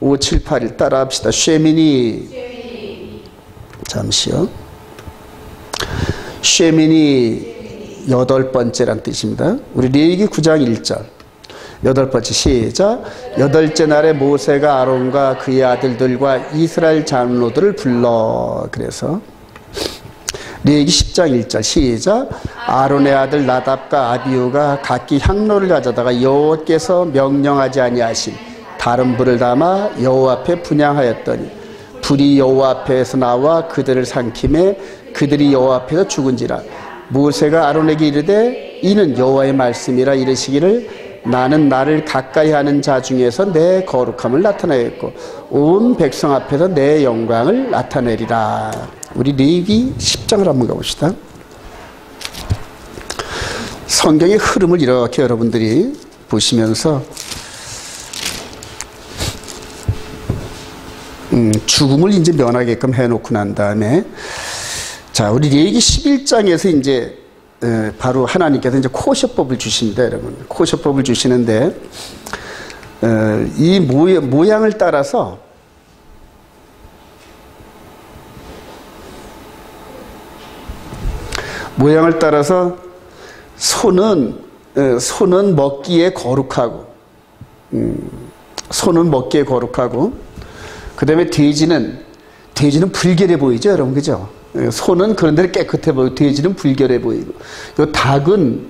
5781 따라 합시다. 쉐미니. 잠시요. 쉐미니 8번째란 뜻입니다. 우리 레위기 9장 1절. 8번째 시작. 8째 날에 모세가 아론과 그의 아들들과 이스라엘 장로들을 불러. 그래서 레위기 10장 1절 시작. 아론의 아들 나답과 아비후가 각기 향로를 가져다가 여호와께서 명령하지 아니하신 다른 불을 담아 여호와 앞에 분향하였더니 불이 여호와 앞에서 나와 그들을 삼키매 그들이 여호와 앞에서 죽은지라. 모세가 아론에게 이르되 이는 여호와의 말씀이라 이르시기를 나는 나를 가까이 하는 자 중에서 내 거룩함을 나타내겠고 온 백성 앞에서 내 영광을 나타내리라. 우리 레위기 10장을 한번 가봅시다. 성경의 흐름을 이렇게 여러분들이 보시면서 죽음을 이제 면하게끔 해놓고 난 다음에 자, 우리 레위기 11장에서 이제 바로 하나님께서 이제 코셔법을 주십니다, 여러분. 코셔법을 주시는데 이 모양을 따라서 소는 먹기에 거룩하고 그 다음에 돼지는 불결해 보이죠, 여러분, 그죠? 소는 그런 데는 깨끗해 보이고 돼지는 불결해 보이고, 요 닭은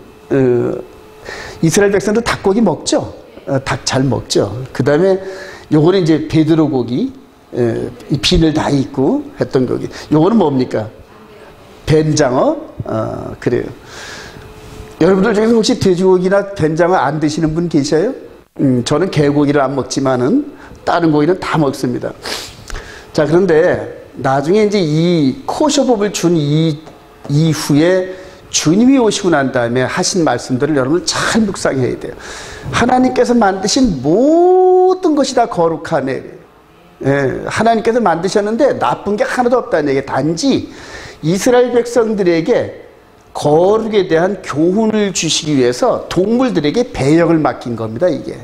이스라엘 백성들 닭고기 먹죠. 닭 잘 먹죠. 그 다음에 요거는 이제 베드로 고기, 비늘 다 있고 했던 고기. 요거는 뭡니까? 뱀장어. 그래요. 여러분들 중에서 혹시 돼지고기나 뱀장어 안 드시는 분 계셔요? 저는 개고기를 안 먹지만은 다른 고기는 다 먹습니다. 자, 그런데 나중에 이제 이 코셔법을 준 이후에 주님이 오시고 난 다음에 하신 말씀들을 여러분 잘 묵상해야 돼요. 하나님께서 만드신 모든 것이 다 거룩하네. 예, 하나님께서 만드셨는데 나쁜 게 하나도 없다는 얘기. 단지 이스라엘 백성들에게 거룩에 대한 교훈을 주시기 위해서 동물들에게 배역을 맡긴 겁니다. 이게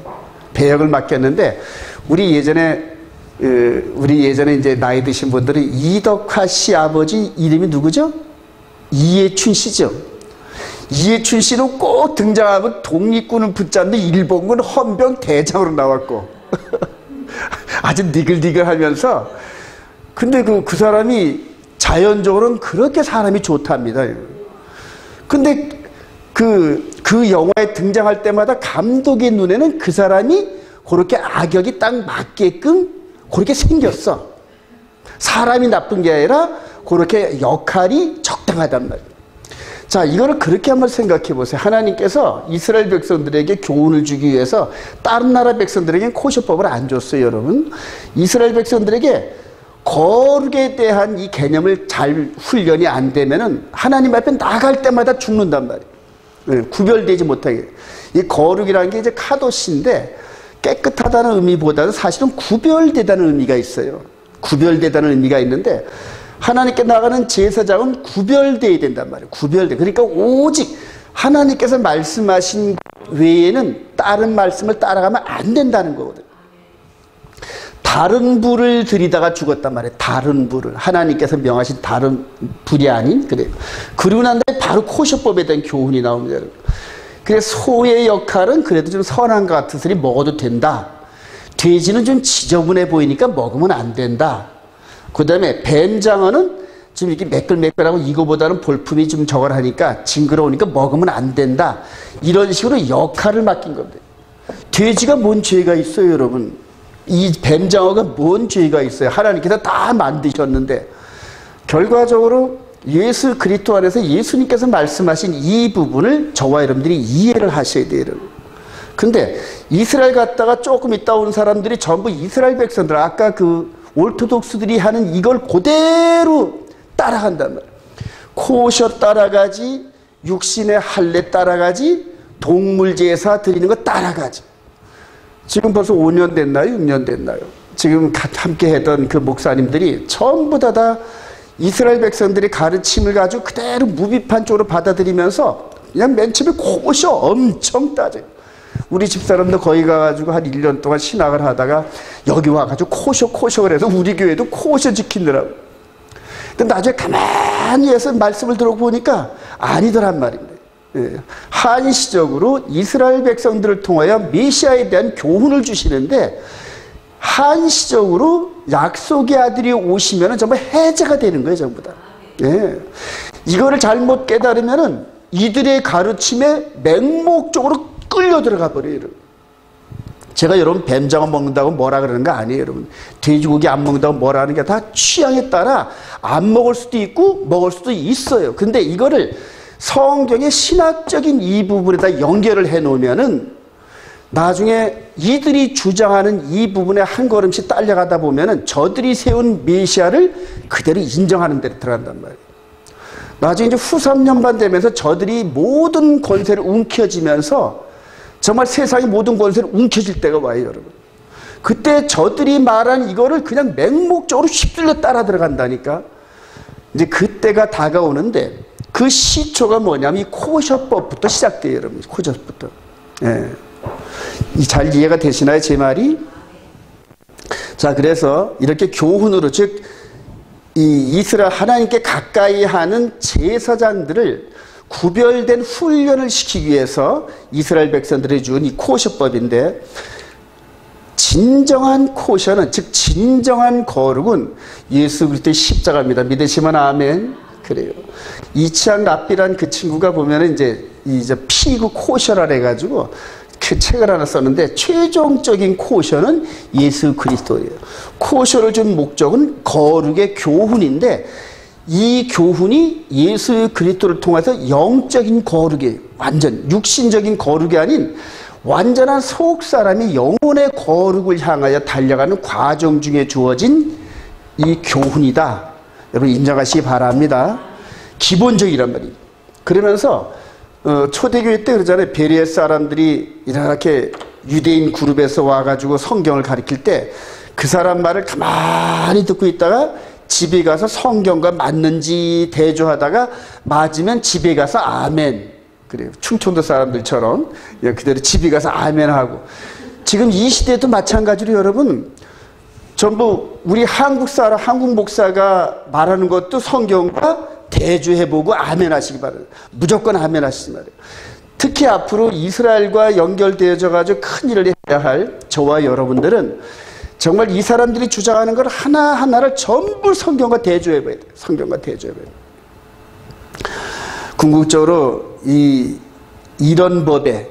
배역을 맡겼는데 우리 예전에 이제 나이 드신 분들은 이덕화 씨 아버지 이름이 누구죠? 이해춘 씨죠. 이해춘 씨는 꼭 등장하면 독립군을 붙잡는 일본군 헌병 대장으로 나왔고 아주 니글니글하면서, 근데 그 사람이 자연적으로는 그렇게 사람이 좋답니다. 근데 그 영화에 등장할 때마다 감독의 눈에는 그 사람이 그렇게 악역이 딱 맞게끔 그렇게 생겼어. 사람이 나쁜 게 아니라 그렇게 역할이 적당하단 말이에요. 자, 이거를 그렇게 한번 생각해 보세요. 하나님께서 이스라엘 백성들에게 교훈을 주기 위해서 다른 나라 백성들에게는 코셔법을 안 줬어요, 여러분. 이스라엘 백성들에게 거룩에 대한 이 개념을 잘 훈련이 안 되면은 하나님 앞에 나갈 때마다 죽는단 말이에요. 구별되지 못하게. 이 거룩이라는 게 이제 카도시인데 깨끗하다는 의미보다는 사실은 구별되다는 의미가 있어요. 구별되다는 의미가 있는데 하나님께 나가는 제사장은 구별되어야 된단 말이에요. 구별돼. 그러니까 오직 하나님께서 말씀하신 외에는 다른 말씀을 따라가면 안 된다는 거거든요. 다른 불을 들이다가 죽었단 말이에요. 다른 불을. 하나님께서 명하신 다른 불이 아닌, 그래요. 그러고 난 다음에 바로 코셔법에 대한 교훈이 나옵니다. 그래서 소의 역할은 그래도 좀 선한 것 같으니 먹어도 된다. 돼지는 좀 지저분해 보이니까 먹으면 안 된다. 그 다음에 뱀장어는 좀 이렇게 매끌매끌하고 이거보다는 볼품이 좀 저걸하니까 징그러우니까 먹으면 안 된다. 이런 식으로 역할을 맡긴 겁니다. 돼지가 뭔 죄가 있어요, 여러분? 이 뱀장어가 뭔 죄가 있어요? 하나님께서 다 만드셨는데 결과적으로 예수 그리스도 안에서 예수님께서 말씀하신 이 부분을 저와 여러분들이 이해를 하셔야 돼요. 근데 이스라엘 갔다가 조금 있다 온 사람들이 전부 이스라엘 백성들, 아까 그 오르토독스들이 하는 이걸 그대로 따라간단 말이에요. 코셔 따라가지, 육신의 할례 따라가지, 동물 제사 드리는 거 따라가지. 지금 벌써 5년 됐나요? 6년 됐나요? 지금 함께 했던 그 목사님들이 전부 다 이스라엘 백성들의 가르침을 가지고 그대로 무비판적으로 받아들이면서 그냥 맨 처음에 코셔 엄청 따져요. 우리 집사람도 거기 가가지고 한 1년 동안 신학을 하다가 여기 와가지고 코셔 그래서 우리 교회도 코셔 지키느라고. 근데 나중에 가만히 해서 말씀을 들어보니까 아니더란 말입니다. 예. 한시적으로 이스라엘 백성들을 통하여 메시아에 대한 교훈을 주시는데 한시적으로 약속의 아들이 오시면 정말 해제가 되는 거예요, 전부 다. 예. 이거를 잘못 깨달으면은 이들의 가르침에 맹목적으로 끌려 들어가 버려요. 제가 여러분 뱀장어 먹는다고 뭐라 그러는 거 아니에요, 여러분. 돼지고기 안 먹는다고 뭐라 하는 게 다 취향에 따라 안 먹을 수도 있고 먹을 수도 있어요. 근데 이거를 성경의 신학적인 이 부분에다 연결을 해 놓으면은 나중에 이들이 주장하는 이 부분에 한 걸음씩 딸려가다 보면은 저들이 세운 메시아를 그대로 인정하는 데 들어간단 말이에요. 나중에 이제 후 3년반 되면서 저들이 모든 권세를 움켜쥐면서 정말 세상의 모든 권세를 움켜쥘 때가 와요, 여러분. 그때 저들이 말한 이거를 그냥 맹목적으로 휩쓸려 따라 들어간다니까. 이제 그때가 다가오는데 그 시초가 뭐냐면 이 코셔법부터 시작돼요, 여러분. 코셔법부터. 예. 잘 이해가 되시나요, 제 말이? 자, 그래서 이렇게 교훈으로, 즉, 이 이스라엘 하나님께 가까이 하는 제사장들을 구별된 훈련을 시키기 위해서 이스라엘 백성들이 준 이 코셔법인데, 진정한 코셔는, 즉 진정한 거룩은 예수 그리스도의 십자가입니다. 믿으시면 아멘. 그래요. 이치앙 랍비란 그 친구가 보면은 이제 피구 코셔라 해가지고 그 책을 하나 썼는데, 최종적인 코셔는 예수 그리스도예요. 코셔를 준 목적은 거룩의 교훈인데, 이 교훈이 예수 그리스도를 통해서 영적인 거룩이에요. 완전 육신적인 거룩이 아닌 완전한 속 사람이 영혼의 거룩을 향하여 달려가는 과정 중에 주어진 이 교훈이다. 여러분 인정하시기 바랍니다. 기본적이란 말이에요. 그러면서 초대교회 때 그러잖아요. 베레아 사람들이 이렇게 유대인 그룹에서 와가지고 성경을 가르칠 때 그 사람 말을 가만히 듣고 있다가 집에 가서 성경과 맞는지 대조하다가 맞으면 집에 가서 아멘. 그래요. 충청도 사람들처럼 그대로 집에 가서 아멘 하고. 지금 이 시대도 마찬가지로 여러분, 전부 우리 한국 목사가 말하는 것도 성경과 대조해보고 아멘 하시기 바랍니다. 무조건 아멘 하시지 말아요. 특히 앞으로 이스라엘과 연결되어져 가지고 큰 일을 해야 할 저와 여러분들은 정말 이 사람들이 주장하는 걸 하나하나를 전부 성경과 대조해봐야 돼요. 성경과 대조해봐야 돼요. 궁극적으로 이런 법에,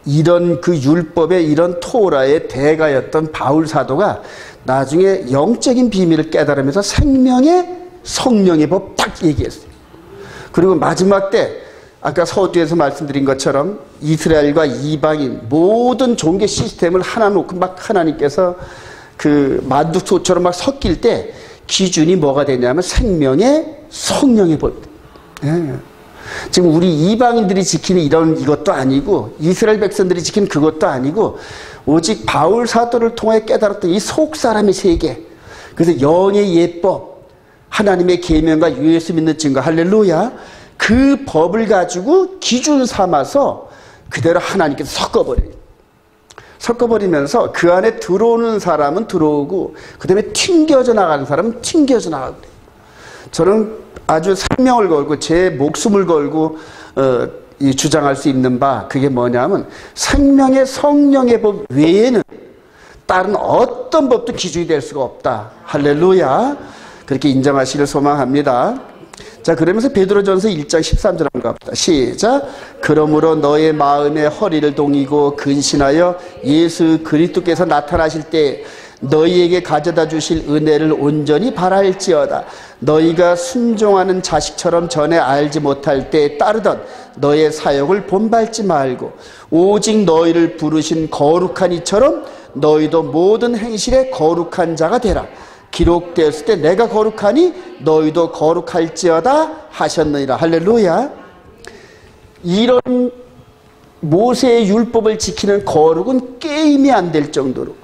이런 그 율법에, 이런 토라의 대가였던 바울 사도가 나중에 영적인 비밀을 깨달으면서 생명의 성령의 법 딱 얘기했어요. 그리고 마지막 때 아까 서두에서 말씀드린 것처럼 이스라엘과 이방인 모든 종교 시스템을 하나 놓고 막 하나님께서 그 만두소처럼 막 섞일 때 기준이 뭐가 되냐면 생명의 성령의 법. 예. 지금 우리 이방인들이 지키는 이것도 아니고 이스라엘 백성들이 지키는 그것도 아니고 오직 바울 사도를 통해 깨달았던 이 속 사람의 세계. 그래서 영의 예법, 하나님의 계명과 예수 믿는 증거, 할렐루야. 그 법을 가지고 기준 삼아서 그대로 하나님께서 섞어버려요. 섞어버리면서 그 안에 들어오는 사람은 들어오고 그 다음에 튕겨져 나가는 사람은 튕겨져 나가고 그래요. 저는 아주 생명을 걸고 제 목숨을 걸고 주장할 수 있는 바, 그게 뭐냐면 생명의 성령의 법 외에는 다른 어떤 법도 기준이 될 수가 없다. 할렐루야. 그렇게 인정하시기를 소망합니다. 자, 그러면서 베드로전서 1장 13절 한번 갑시다. 시작. 그러므로 너의 마음의 허리를 동이고 근신하여 예수 그리스도께서 나타나실 때 너희에게 가져다 주실 은혜를 온전히 바랄지어다. 너희가 순종하는 자식처럼 전에 알지 못할 때 따르던 너의 사역을 본받지 말고 오직 너희를 부르신 거룩한 이처럼 너희도 모든 행실에 거룩한 자가 되라. 기록되었을 때 내가 거룩하니 너희도 거룩할지어다 하셨느니라. 할렐루야. 이런 모세의 율법을 지키는 거룩은 게임이 안 될 정도로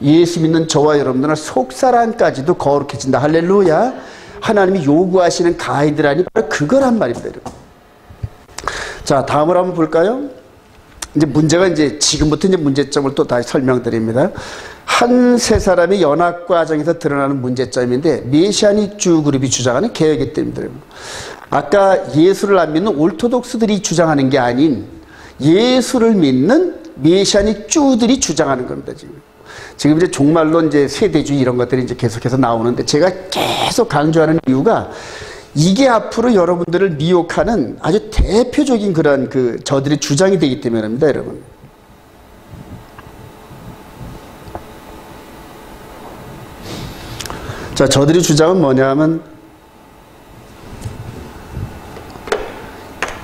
예수 믿는 저와 여러분들은 속사람까지도 거룩해진다. 할렐루야. 하나님이 요구하시는 가이드라인이 바로 그거란 말입니다. 자, 다음으로 한번 볼까요? 이제 문제가 이제 지금부터 이제 문제점을 또 다시 설명드립니다. 한 세 사람의 연합 과정에서 드러나는 문제점인데 메시아닉주 그룹이 주장하는 개혁의 때입니다. 아까 예수를 안 믿는 올토독스들이 주장하는 게 아닌 예수를 믿는 메시아닉주들이 주장하는 겁니다. 지금 이제 종말론 이제 세대주의 이런 것들이 이제 계속해서 나오는데 제가 계속 강조하는 이유가 이게 앞으로 여러분들을 미혹하는 아주 대표적인 그런 저들의 주장이 되기 때문입니다, 여러분. 자, 저들의 주장은 뭐냐면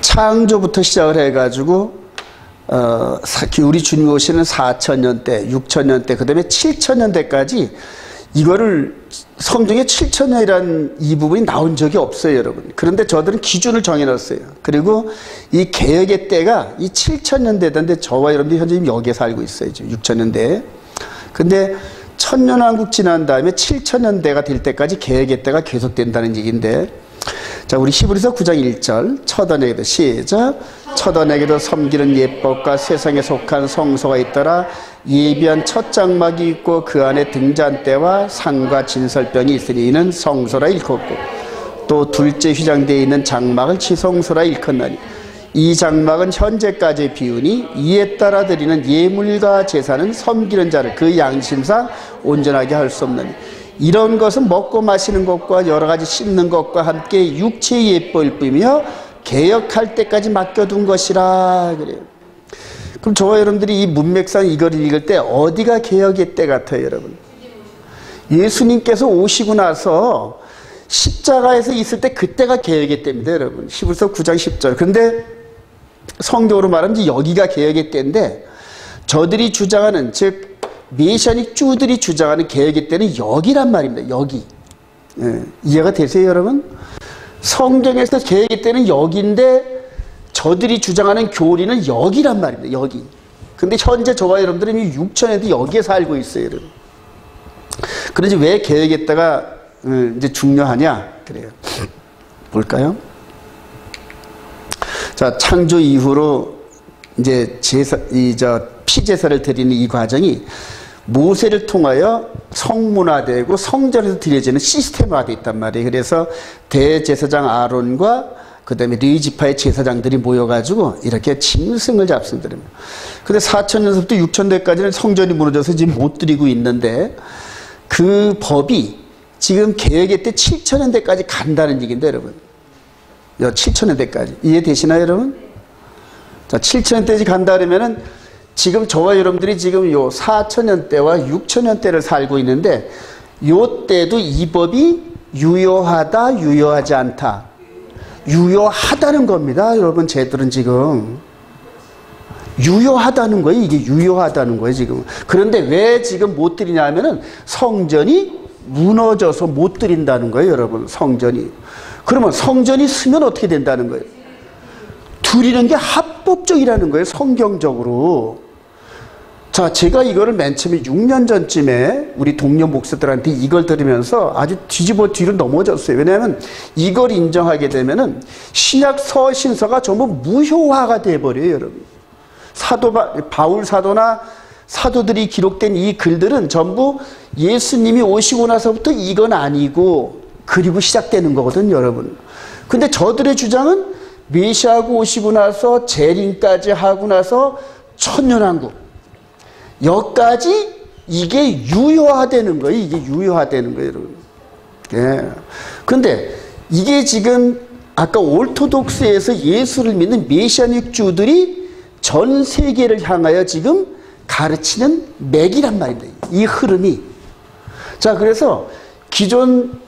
창조부터 시작을 해가지고 우리 주님이 오시는 4000년대, 6000년대, 그 다음에 7000년대까지 이거를 성경에 7000년이라는 이 부분이 나온 적이 없어요, 여러분. 그런데 저들은 기준을 정해놨어요. 그리고 이 개혁의 때가 이 7000년대인데 저와 여러분들이 현재 여기에 살고 있어요, 지금 6000년대에. 근데 천년왕국 지난 다음에 7000년대가 될 때까지 개혁의 때가 계속된다는 얘기인데, 자, 우리 히브리서 9장 1절 처단에게도 시작. 처단에게도 섬기는 예법과 세상에 속한 성소가 있더라. 예비한 첫 장막이 있고 그 안에 등잔대와 상과 진설병이 있으니 이는 성소라 일컫고 또 둘째 휘장대에 있는 장막을 지성소라 일컫나니 이 장막은 현재까지의 비유니 이에 따라 드리는 예물과 제사는 섬기는 자를 그 양심상 온전하게 할 수 없느니 이런 것은 먹고 마시는 것과 여러 가지 씹는 것과 함께 육체의 예법일 뿐이며 개혁할 때까지 맡겨둔 것이라 그래요. 그럼 저와 여러분들이 이 문맥상 이걸 읽을 때 어디가 개혁의 때 같아요, 여러분? 예수님께서 오시고 나서 십자가에서 있을 때 그때가 개혁의 때입니다, 여러분. 히브리서 9장 10절. 그런데 성경으로 말하면 여기가 개혁의 때인데 저들이 주장하는 즉 메시아닉 주들이 주장하는 개혁의 때는 여기란 말입니다. 여기. 예, 이해가 되세요, 여러분? 성경에서 개혁의 때는 여기인데 저들이 주장하는 교리는 여기란 말입니다. 여기. 근데 현재 저와 여러분들은 6000년대 여기에 살고 있어요, 여러분. 그런지 왜 개혁의 때가 이제 중요하냐? 그래요. 볼까요? 자, 창조 이후로 이제 피제사를 드리는 이 과정이 모세를 통하여 성문화되고 성전에서 드려지는 시스템화되어 있단 말이에요. 그래서 대제사장 아론과 그 다음에 레위지파의 제사장들이 모여가지고 이렇게 짐승을 잡습니다. 근데 4000년서부터 6000년대까지는 성전이 무너져서 지금 못 드리고 있는데 그 법이 지금 개혁의 때 7000년대까지 간다는 얘기인데, 여러분. 7000년대까지. 이해되시나요, 여러분? 자, 7000년대까지 간다 그러면은 지금 저와 여러분들이 지금 요 4000년대와 6000년대를 살고 있는데 요 때도 이 법이 유효하다, 유효하지 않다. 유효하다는 겁니다. 여러분, 쟤들은 지금. 유효하다는 거예요. 이게 유효하다는 거예요, 지금. 그런데 왜 지금 못 드리냐 하면은 성전이 무너져서 못 드린다는 거예요, 여러분. 성전이. 그러면 성전이 쓰면 어떻게 된다는 거예요? 드리는 게 합법적이라는 거예요, 성경적으로. 자, 제가 이거를 맨 처음에 6년 전쯤에 우리 동료 목사들한테 이걸 들으면서 아주 뒤집어 뒤로 넘어졌어요. 왜냐하면 이걸 인정하게 되면은 신약 서신서가 전부 무효화가 돼버려요, 여러분. 바울 사도나 사도들이 기록된 이 글들은 전부 예수님이 오시고 나서부터 이건 아니고 그리고 시작되는 거거든요, 여러분. 근데 저들의 주장은 메시아가 오시고 나서 재림까지 하고 나서 천년왕국 여기까지 이게 유효화되는 거예요. 이게 유효화되는 거예요, 여러분. 예. 근데 이게 지금 아까 올토독스에서 예수를 믿는 메시아닉 주들이 전 세계를 향하여 지금 가르치는 맥이란 말입니다. 이 흐름이. 자, 그래서 기존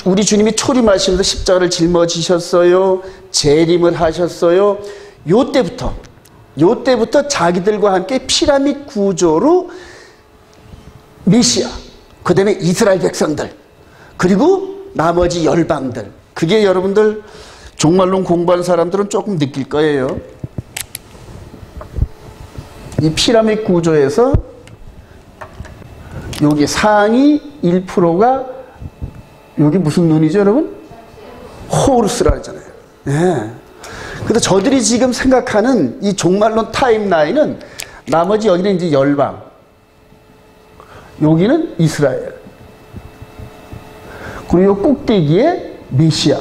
우리 주님이 초림하시면서 십자가를 짊어지셨어요. 재림을 하셨어요. 요때부터 자기들과 함께 피라밋 구조로 메시아, 그 다음에 이스라엘 백성들, 그리고 나머지 열방들. 그게 여러분들 종말론 공부하는 사람들은 조금 느낄 거예요. 이 피라밋 구조에서 여기 상위 1%가 여기 무슨 눈이죠, 여러분? 호루스라 하잖아요. 예. 근데 저들이 지금 생각하는 이 종말론 타임라인은 나머지 여기는 이제 열방, 여기는 이스라엘, 그리고 꼭대기에 메시아.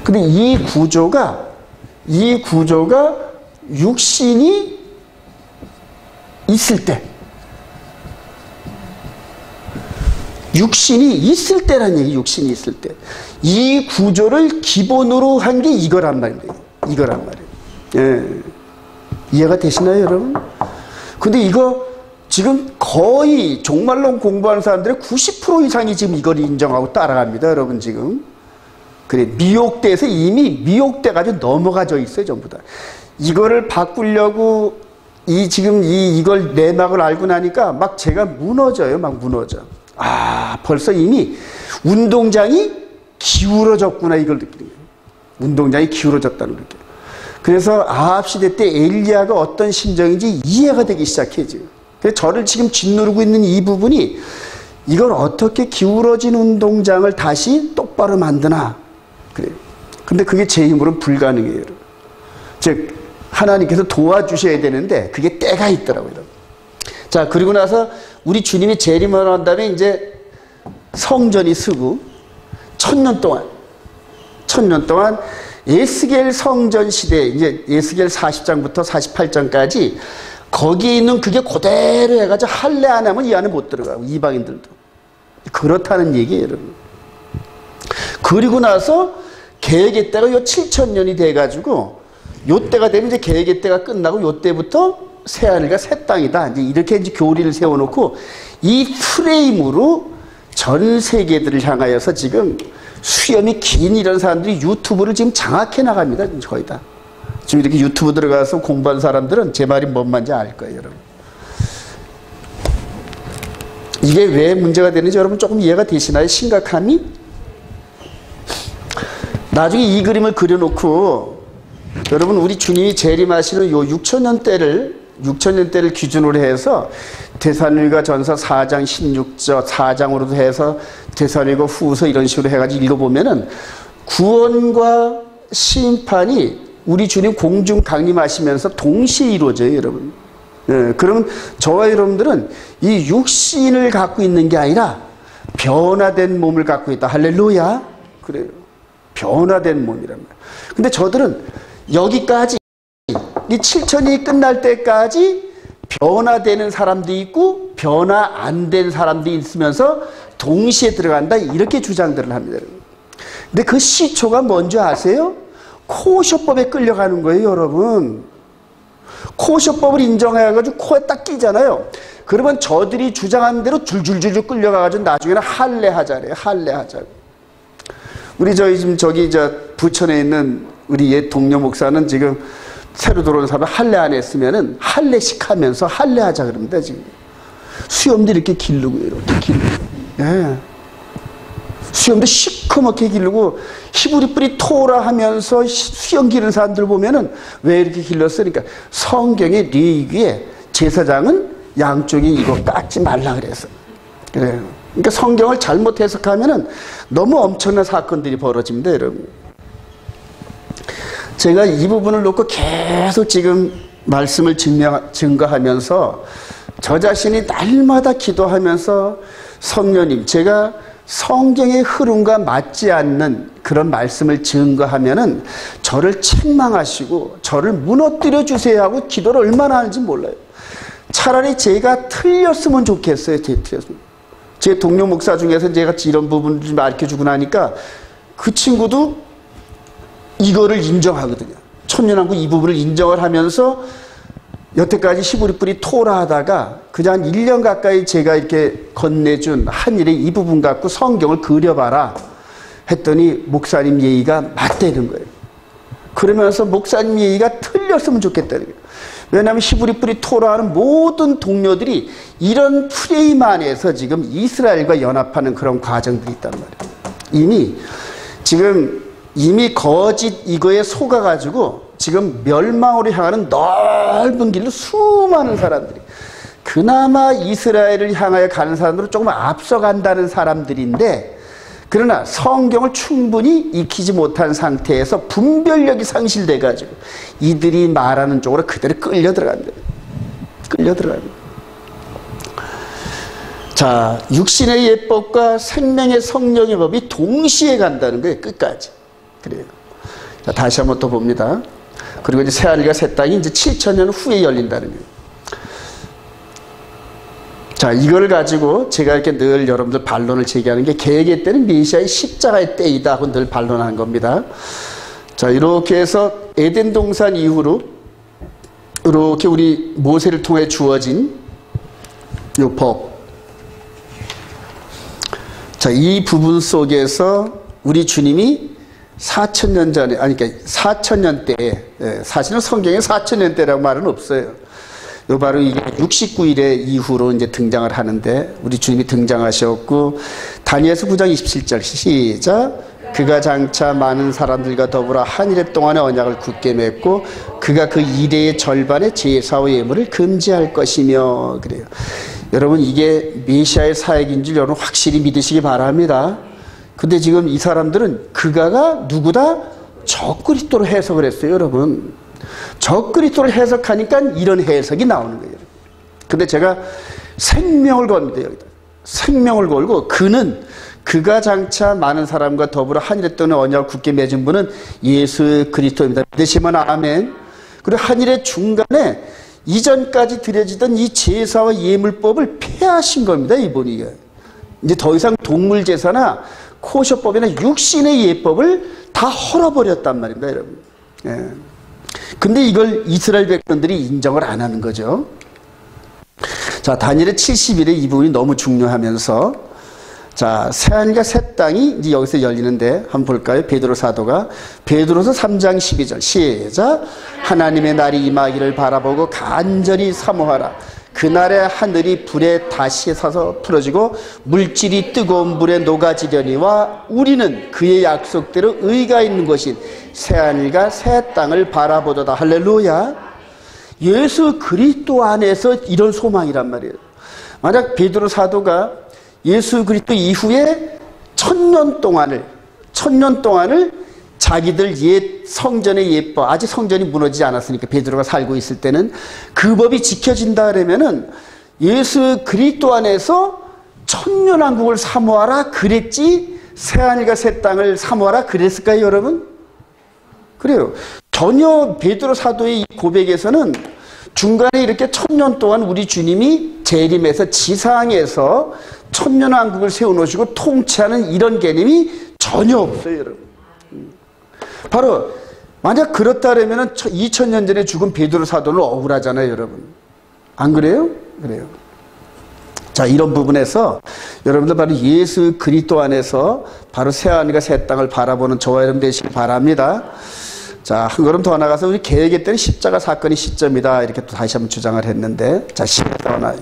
근데 이 구조가 육신이 있을 때, 육신이 있을 때라는 얘기, 육신이 있을 때. 이 구조를 기본으로 한 게 이거란 말이에요. 이거란 말이에요. 예. 이해가 되시나요, 여러분? 근데 이거 지금 거의 종말론 공부하는 사람들의 90% 이상이 지금 이걸 인정하고 따라갑니다, 여러분, 지금. 그래, 미혹돼서 이미 미혹돼가지고 넘어가져 있어요, 전부 다. 이거를 바꾸려고 지금 이걸 내막을 알고 나니까 막 제가 무너져요, 막 무너져. 아, 벌써 이미 운동장이 기울어졌구나, 이걸 느끼는 거예요. 운동장이 기울어졌다는 걸 느껴요. 그래서 아합 시대 때 엘리야가 어떤 심정인지 이해가 되기 시작해요, 지금. 그래서 저를 지금 짓누르고 있는 이 부분이 이걸 어떻게 기울어진 운동장을 다시 똑바로 만드나. 그래요. 근데 그게 제 힘으로는 불가능해요. 즉, 하나님께서 도와주셔야 되는데 그게 때가 있더라고요. 자, 그리고 나서 우리 주님이 재림을 한 다음에 이제 성전이 서고 천년 동안 에스겔 성전 시대, 이제 에스겔 40장부터 48장까지 거기에 있는 그게 그대로 해가지고 할례 안 하면 이 안에 못 들어가고, 이방인들도. 그렇다는 얘기예요, 여러분. 그리고 나서 계획의 때가 요 7,000년이 돼가지고 요 때가 되면 이제 계획의 때가 끝나고 요 때부터 새하늘과 새 땅이다. 이렇게 이제 교리를 세워놓고 이 프레임으로 전 세계들을 향하여서 지금 수염이 긴 이런 사람들이 유튜브를 지금 장악해 나갑니다. 거의 다. 지금 이렇게 유튜브 들어가서 공부한 사람들은 제 말이 뭔 말인지 알 거예요, 여러분. 이게 왜 문제가 되는지 여러분 조금 이해가 되시나요? 심각함이? 나중에 이 그림을 그려놓고 여러분 우리 주님이 재림하시는 요 6천년대를 기준으로 해서 데살로니가 전서 4장 16절 4장으로도 해서 데살로니가 후서 이런 식으로 해가지고 읽어보면은 구원과 심판이 우리 주님 공중 강림하시면서 동시에 이루어져요, 여러분. 예, 그러면 저와 여러분들은 이 육신을 갖고 있는 게 아니라 변화된 몸을 갖고 있다. 할렐루야. 그래요. 변화된 몸이란 말이에요. 근데 저들은 여기까지 이 7천이 끝날 때까지 변화되는 사람도 있고 변화 안 된 사람도 있으면서 동시에 들어간다, 이렇게 주장들을 합니다. 근데 그 시초가 뭔지 아세요? 코쇼법에 끌려가는 거예요, 여러분. 코쇼법을 인정해가지고 코에 딱 끼잖아요. 그러면 저들이 주장하는 대로 줄줄줄줄 끌려가가지고 나중에는 할례하자래요. 할례하자. 우리 부천에 있는 우리 옛 동료 목사는 지금 새로 들어온 사람 할례 안 했으면은 할례식 하면서 할례하자 그럽니다, 지금. 수염도 이렇게 기르고, 이렇게 기르고. 예. 수염도 시커멓게 기르고, 히브리 뿌리 토라 하면서 수염 기르는 사람들 보면은 왜 이렇게 길렀어? 그러니까 성경의 레위기에 제사장은 양쪽에 이거 깎지 말라 그래서. 그래요. 그러니까 성경을 잘못 해석하면은 너무 엄청난 사건들이 벌어집니다, 여러분. 제가 이 부분을 놓고 계속 지금 말씀을 증거하면서 저 자신이 날마다 기도하면서 성령님, 제가 성경의 흐름과 맞지 않는 그런 말씀을 증거하면은 저를 책망하시고 저를 무너뜨려 주세요 하고 기도를 얼마나 하는지 몰라요. 차라리 제가 틀렸으면 좋겠어요. 제 동료 목사 중에서 제가 이런 부분을 좀 알려주고 나니까 그 친구도 이거를 인정하거든요. 천년왕국 이 부분을 인정을 하면서 여태까지 히브리 뿌리 토라 하다가 그냥 한 1년 가까이 제가 이렇게 건네준 한 일에 이 부분 갖고 성경을 그려봐라 했더니 목사님 예의가 맞다는 거예요. 그러면서 목사님 예의가 틀렸으면 좋겠다는 거예요. 왜냐하면 히브리 뿌리 토라하는 모든 동료들이 이런 프레임 안에서 지금 이스라엘과 연합하는 그런 과정들이 있단 말이에요. 이미 거짓 이거에 속아가지고 지금 멸망으로 향하는 넓은 길로 수많은 사람들이, 그나마 이스라엘을 향하여 가는 사람들은 조금 앞서간다는 사람들인데 그러나 성경을 충분히 익히지 못한 상태에서 분별력이 상실돼 가지고 이들이 말하는 쪽으로 그대로 끌려 들어간다. 끌려 들어간다. 자, 육신의 예법과 생명의 성령의 법이 동시에 간다는 거예요. 끝까지. 그래요. 자, 다시 한번 또 봅니다. 그리고 이제 새하늘과 새 땅이 이제 7,000년 후에 열린다는 거예요. 자, 이걸 가지고 제가 이렇게 늘 여러분들 반론을 제기하는 게 계획의 때는 메시아의 십자가의 때이다 하고 늘 반론하는 겁니다. 자, 이렇게 해서 에덴 동산 이후로 이렇게 우리 모세를 통해 주어진 이 법. 자, 이 부분 속에서 우리 주님이 4,000년 전에, 아니, 그러니까 4,000년 때에, 사실은 성경에 4,000년 때라고 말은 없어요. 요 바로 이게 69일의 이후로 이제 등장을 하는데, 우리 주님이 등장하셨고, 다니엘서 9장 27절 시작. 그가 장차 많은 사람들과 더불어 한 일 동안의 언약을 굳게 맺고 그가 그 일의 절반의 제사와 예물을 금지할 것이며. 그래요. 여러분, 이게 메시아의 사역인 줄 여러분 확실히 믿으시기 바랍니다. 근데 지금 이 사람들은 그가가 누구다? 적그리스도로 해석을 했어요, 여러분. 적그리스도를 해석하니까 이런 해석이 나오는 거예요. 근데 제가 생명을 겁니다, 여기다. 생명을 걸고 그가 장차 많은 사람과 더불어 한 일에 떠는 언약을 굳게 맺은 분은 예수 그리스도입니다. 믿으시면 아멘. 그리고 한 일의 중간에 이전까지 드려지던 이 제사와 예물법을 폐하신 겁니다, 이분이. 이제 더 이상 동물 제사나 코셔법이나 육신의 예법을 다 헐어버렸단 말입니다, 여러분. 예. 근데 이걸 이스라엘 백성들이 인정을 안 하는 거죠. 자, 다니엘의 70일에 이 부분이 너무 중요하면서, 자, 새하늘과 새 땅이 이제 여기서 열리는데 한번 볼까요? 베드로 사도가 베드로서 3장 12절 시작. 하나님의 날이 임하기를 바라보고 간절히 사모하라. 그날에 하늘이 불에 다시 사서 풀어지고 물질이 뜨거운 불에 녹아지려니와 우리는 그의 약속대로 의가 있는 것인 새하늘과 새 땅을 바라보도다. 할렐루야. 예수 그리스도 안에서 이런 소망이란 말이에요. 만약 베드로 사도가 예수 그리스도 이후에 1000년 동안을 자기들 옛 성전의 예법, 아직 성전이 무너지지 않았으니까 베드로가 살고 있을 때는 그 법이 지켜진다 그러면은 예수 그리스도 안에서 천년왕국을 사모하라 그랬지 새하늘과 새 땅을 사모하라 그랬을까요, 여러분? 그래요. 전혀 베드로 사도의 이 고백에서는 중간에 이렇게 1000년 동안 우리 주님이 재림해서 지상에서 천년왕국을 세워놓으시고 통치하는 이런 개념이 전혀 없어요, 여러분. 바로 만약 그렇다면 2000년 전에 죽은 베드로 사도는 억울하잖아요, 여러분. 안 그래요? 그래요. 자, 이런 부분에서 여러분들 바로 예수 그리스도 안에서 바로 새하늘과 새 땅을 바라보는 저와 여러분 되시길 바랍니다. 자, 한 걸음 더 나가서 우리 계획의 때는 십자가 사건이 시점이다. 이렇게 또 다시 한번 주장을 했는데, 자,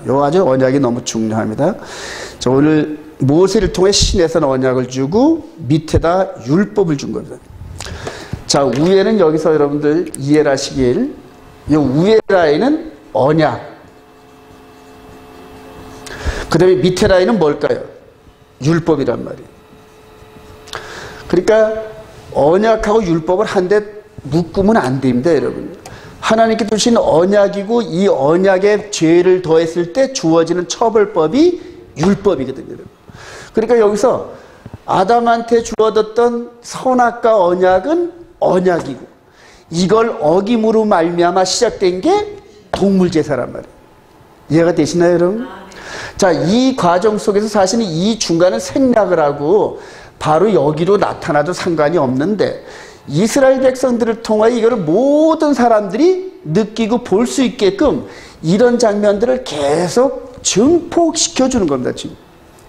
요 아주 언약이 너무 중요합니다. 자, 오늘 모세를 통해 신에서 언약을 주고 밑에다 율법을 준 겁니다. 자, 위에는 여기서 여러분들 이해를 하시길, 이 위에 라인은 언약. 그 다음에 밑에 라인은 뭘까요? 율법이란 말이에요. 그러니까 언약하고 율법을 한데 묶으면 안 됩니다, 여러분. 하나님께 주신 언약이고 이 언약에 죄를 더했을 때 주어지는 처벌법이 율법이거든요, 여러분. 그러니까 여기서 아담한테 주어졌던 선악과 언약은 언약이고 이걸 어김으로 말미암아 시작된 게 동물제사란 말이에요. 이해가 되시나요, 여러분? 자, 이 과정 속에서 사실은 이 중간은 생략을 하고 바로 여기로 나타나도 상관이 없는데 이스라엘 백성들을 통하여 이거를 모든 사람들이 느끼고 볼 수 있게끔 이런 장면들을 계속 증폭시켜 주는 겁니다, 지금.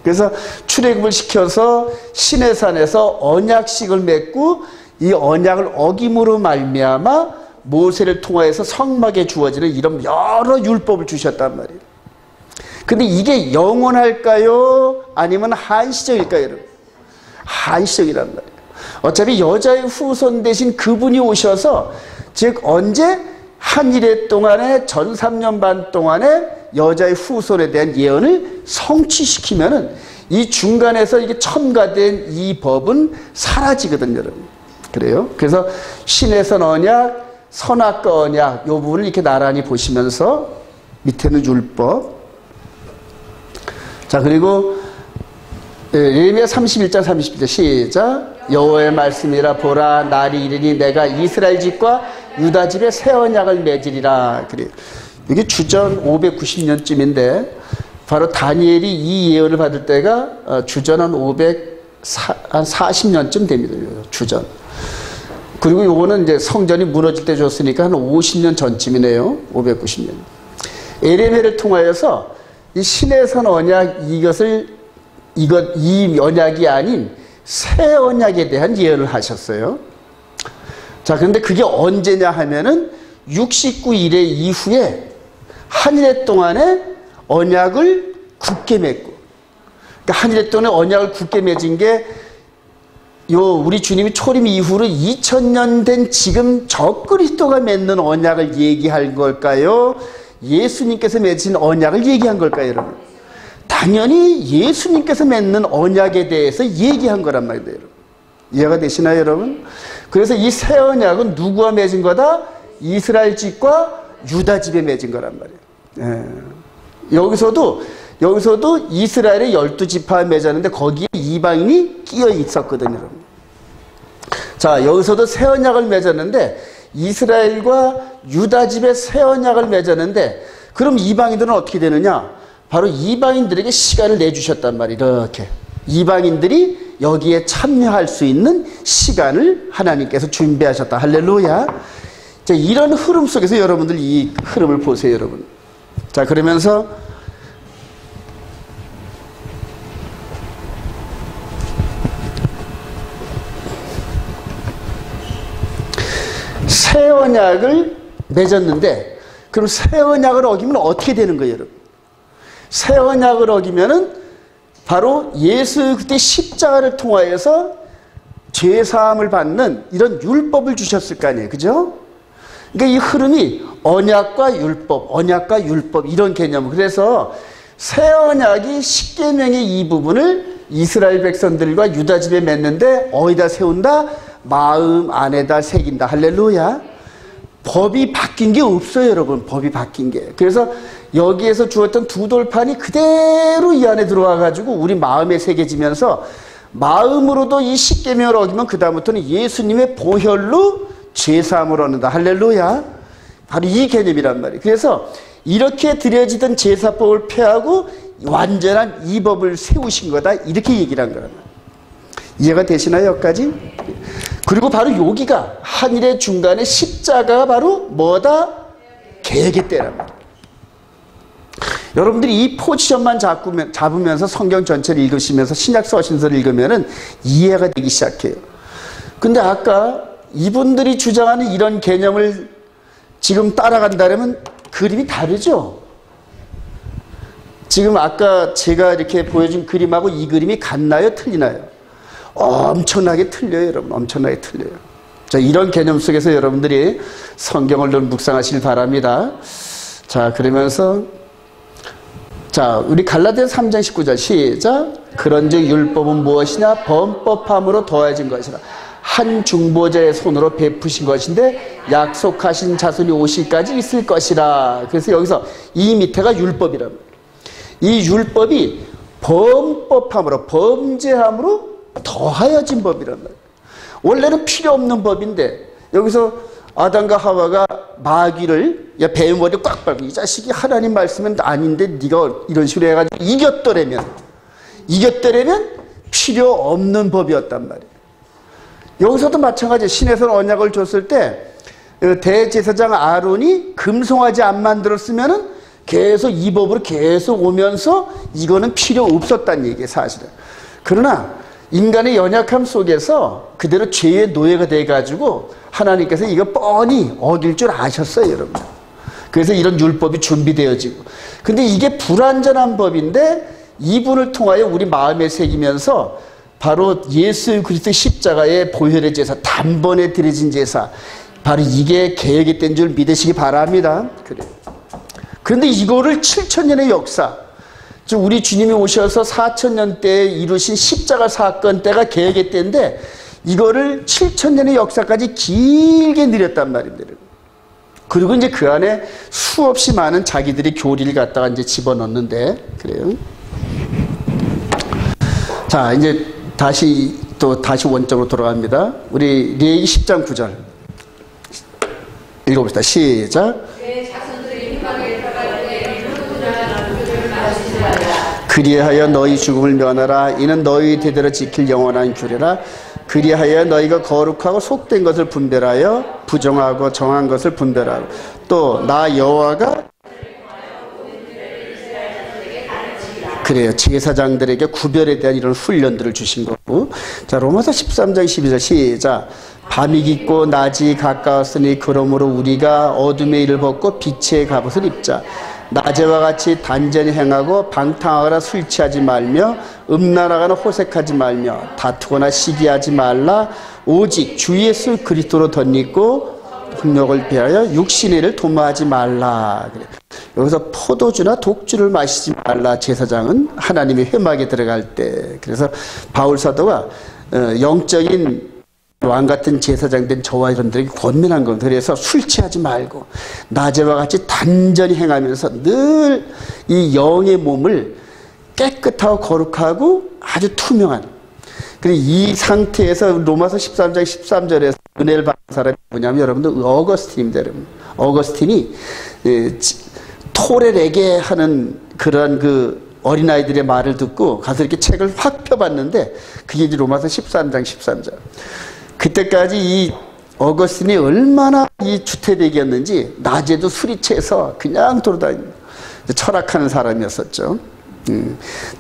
그래서 출애굽을 시켜서 시내산에서 언약식을 맺고 이 언약을 어김으로 말미암아 모세를 통하여서 성막에 주어지는 이런 여러 율법을 주셨단 말이에요. 근데 이게 영원할까요? 아니면 한시적일까요, 여러분? 한시적이란 말이에요. 어차피 여자의 후손 대신 그분이 오셔서, 즉 언제 한 일해 동안에 전 3년 반 동안에 여자의 후손에 대한 예언을 성취시키면은 이 중간에서 이게 첨가된 이 법은 사라지거든요, 여러분. 그래요? 그래서 신에선 언약, 선악과 언약, 이 부분을 이렇게 나란히 보시면서 밑에는 율법. 자, 그리고 예레미야 31장 30절 시작. 여호와의 말씀이라 보라 날이 이르니 내가 이스라엘 집과 유다 집에 새 언약을 맺으리라. 그래요. 이게 주전 590년쯤인데 바로 다니엘이 이 예언을 받을 때가 주전 한 40년쯤 됩니다. 주전. 그리고 요거는 이제 성전이 무너질 때 줬으니까 한 50년 전쯤이네요. 590년. 예레미야를 통하여서 이 신의 선 언약 이 언약이 아닌 새 언약에 대한 예언을 하셨어요. 자, 그런데 그게 언제냐 하면은 69일의 이후에 한 해 동안에 언약을 굳게 맺고, 그러니까 한 해 동안에 언약을 굳게 맺은 게 우리 주님이 초림 이후로 2000년 된 지금 저 그리스도가 맺는 언약을 얘기할 걸까요? 예수님께서 맺으신 언약을 얘기한 걸까요, 여러분? 당연히 예수님께서 맺는 언약에 대해서 얘기한 거란 말이에요, 여러분. 이해가 되시나요, 여러분? 그래서 이 새 언약은 누구와 맺은 거다? 이스라엘 집과 유다 집에 맺은 거란 말이에요. 예. 여기서도 이스라엘의 12지파에 맺었는데 거기에 이방인이 끼어 있었거든요, 여러분. 자, 여기서도 새 언약을 맺었는데 이스라엘과 유다 집에 새 언약을 맺었는데 그럼 이방인들은 어떻게 되느냐? 바로 이방인들에게 시간을 내주셨단 말이에요. 이렇게 이방인들이 여기에 참여할 수 있는 시간을 하나님께서 준비하셨다. 할렐루야. 자, 이런 흐름 속에서 여러분들 이 흐름을 보세요, 여러분. 자, 그러면서 새 언약을 맺었는데 그럼 새 언약을 어기면 어떻게 되는 거예요, 여러분? 새 언약을 어기면은 바로 예수 그때 십자가를 통하여서 죄 사함을 받는 이런 율법을 주셨을 거 아니에요, 그죠? 그러니까 이 흐름이 언약과 율법 이런 개념. 그래서 새 언약이 십계명의 이 부분을 이스라엘 백성들과 유다 집에 맺는데 어디다 세운다? 마음 안에다 새긴다. 할렐루야. 법이 바뀐 게 없어요, 여러분. 법이 바뀐 게. 그래서 여기에서 주었던 두 돌판이 그대로 이 안에 들어와 가지고 우리 마음에 새겨지면서 마음으로도 이 십계명을 어기면 그 다음부터는 예수님의 보혈로 제사함을 얻는다. 할렐루야. 바로 이 개념이란 말이에요. 그래서 이렇게 드려지던 제사법을 폐하고 완전한 이 법을 세우신 거다. 이렇게 얘기를 한 거란 말이에요. 이해가 되시나요, 여기까지? 그리고 바로 여기가 한일의 중간에 십자가가 바로 뭐다? 계획의 때란 말이에요. 여러분들이 이 포지션만 잡으면서 성경 전체를 읽으시면서 신약 서신서를 읽으면은 이해가 되기 시작해요. 근데 아까 이분들이 주장하는 이런 개념을 지금 따라간다면 그림이 다르죠? 지금 아까 제가 이렇게 보여준 그림하고 이 그림이 같나요? 틀리나요? 엄청나게 틀려요, 여러분. 엄청나게 틀려요. 자, 이런 개념 속에서 여러분들이 성경을 좀 묵상하시길 바랍니다. 자, 그러면서 자, 우리 갈라디아서 3장 19절 시작. 그런즉 율법은 무엇이냐? 범법함으로 더해진 것이라. 한 중보자의 손으로 베푸신 것인데 약속하신 자손이 오실까지 있을 것이라. 그래서 여기서 이 밑에가 율법이란 말이에요. 이 율법이 범법함으로, 범죄함으로 더하여진 법이란 말이에요. 원래는 필요 없는 법인데 여기서 아담과 하와가 마귀를 뱀머리 꽉 밟고 이 자식이 하나님 말씀은 아닌데 네가 이런 식으로 해가지고 이겼더라면 필요 없는 법이었단 말이에요. 여기서도 마찬가지. 신에서 언약을 줬을 때 대제사장 아론이 금송아지 안 만들었으면은 계속 이 법으로 계속 오면서 이거는 필요 없었다는 얘기예요, 사실은. 그러나 인간의 연약함 속에서 그대로 죄의 노예가 돼가지고 하나님께서 이거 뻔히 어길 줄 아셨어요, 여러분. 그래서 이런 율법이 준비되어지고. 근데 이게 불완전한 법인데 이분을 통하여 우리 마음에 새기면서 바로 예수 그리스도 십자가의 보혈의 제사, 단번에 드려진 제사, 바로 이게 계획이 된 줄 믿으시기 바랍니다. 그래요. 그런데 이거를 7000년의 역사, 즉 우리 주님이 오셔서 4000년 때에 이루신 십자가 사건 때가 개혁의 때인데 이거를 7000년의 역사까지 길게 누렸단 말입니다. 그리고 이제 그 안에 수없이 많은 자기들이 교리를 갖다가 이제 집어넣는데 그래요. 자, 이제 다시 원점으로 돌아갑니다. 우리 레위기 10장 9절 읽어봅시다. 시작. 그리하여 너희 죽음을 면하라. 이는 너희 대대로 지킬 영원한 규례라. 그리하여 너희가 거룩하고 속된 것을 분별하여 부정하고 정한 것을 분별하라. 또 나 여호와가 그래요. 제사장들에게 구별에 대한 이런 훈련들을 주신 거고. 자, 로마서 13장 12절 시작. 밤이 깊고 낮이 가까웠으니 그러므로 우리가 어둠의 일을 벗고 빛의 갑옷을 입자. 낮에와 같이 단전히 행하고 방탕하거나 술 취하지 말며 음란하거나 호색하지 말며 다투거나 시기하지 말라. 오직 주 예수 그리스도로 덧입고 폭력을 피하여 육신의 일을 도모하지 말라. 그래. 여기서 포도주나 독주를 마시지 말라. 제사장은 하나님의 회막에 들어갈 때. 그래서 바울 사도가 영적인 왕 같은 제사장 된 저와 여러분들에게 권면한 겁니다. 그래서 술 취하지 말고 낮에와 같이 단전히 행하면서 늘 이 영의 몸을 깨끗하고 거룩하고 아주 투명한, 그리고 이 상태에서 로마서 13장 13절에서 은혜를 받은 사람이 뭐냐면 여러분들 어거스틴입니다. 여러분. 어거스틴이 토레레게 하는 그런 그 어린아이들의 말을 듣고 가서 이렇게 책을 확 펴봤는데 그게 이제 로마서 13장 13절. 그때까지 이 어거스틴이 얼마나 이 주태백이었는지 낮에도 술이 취해서 그냥 돌아다니는 철학하는 사람이었었죠.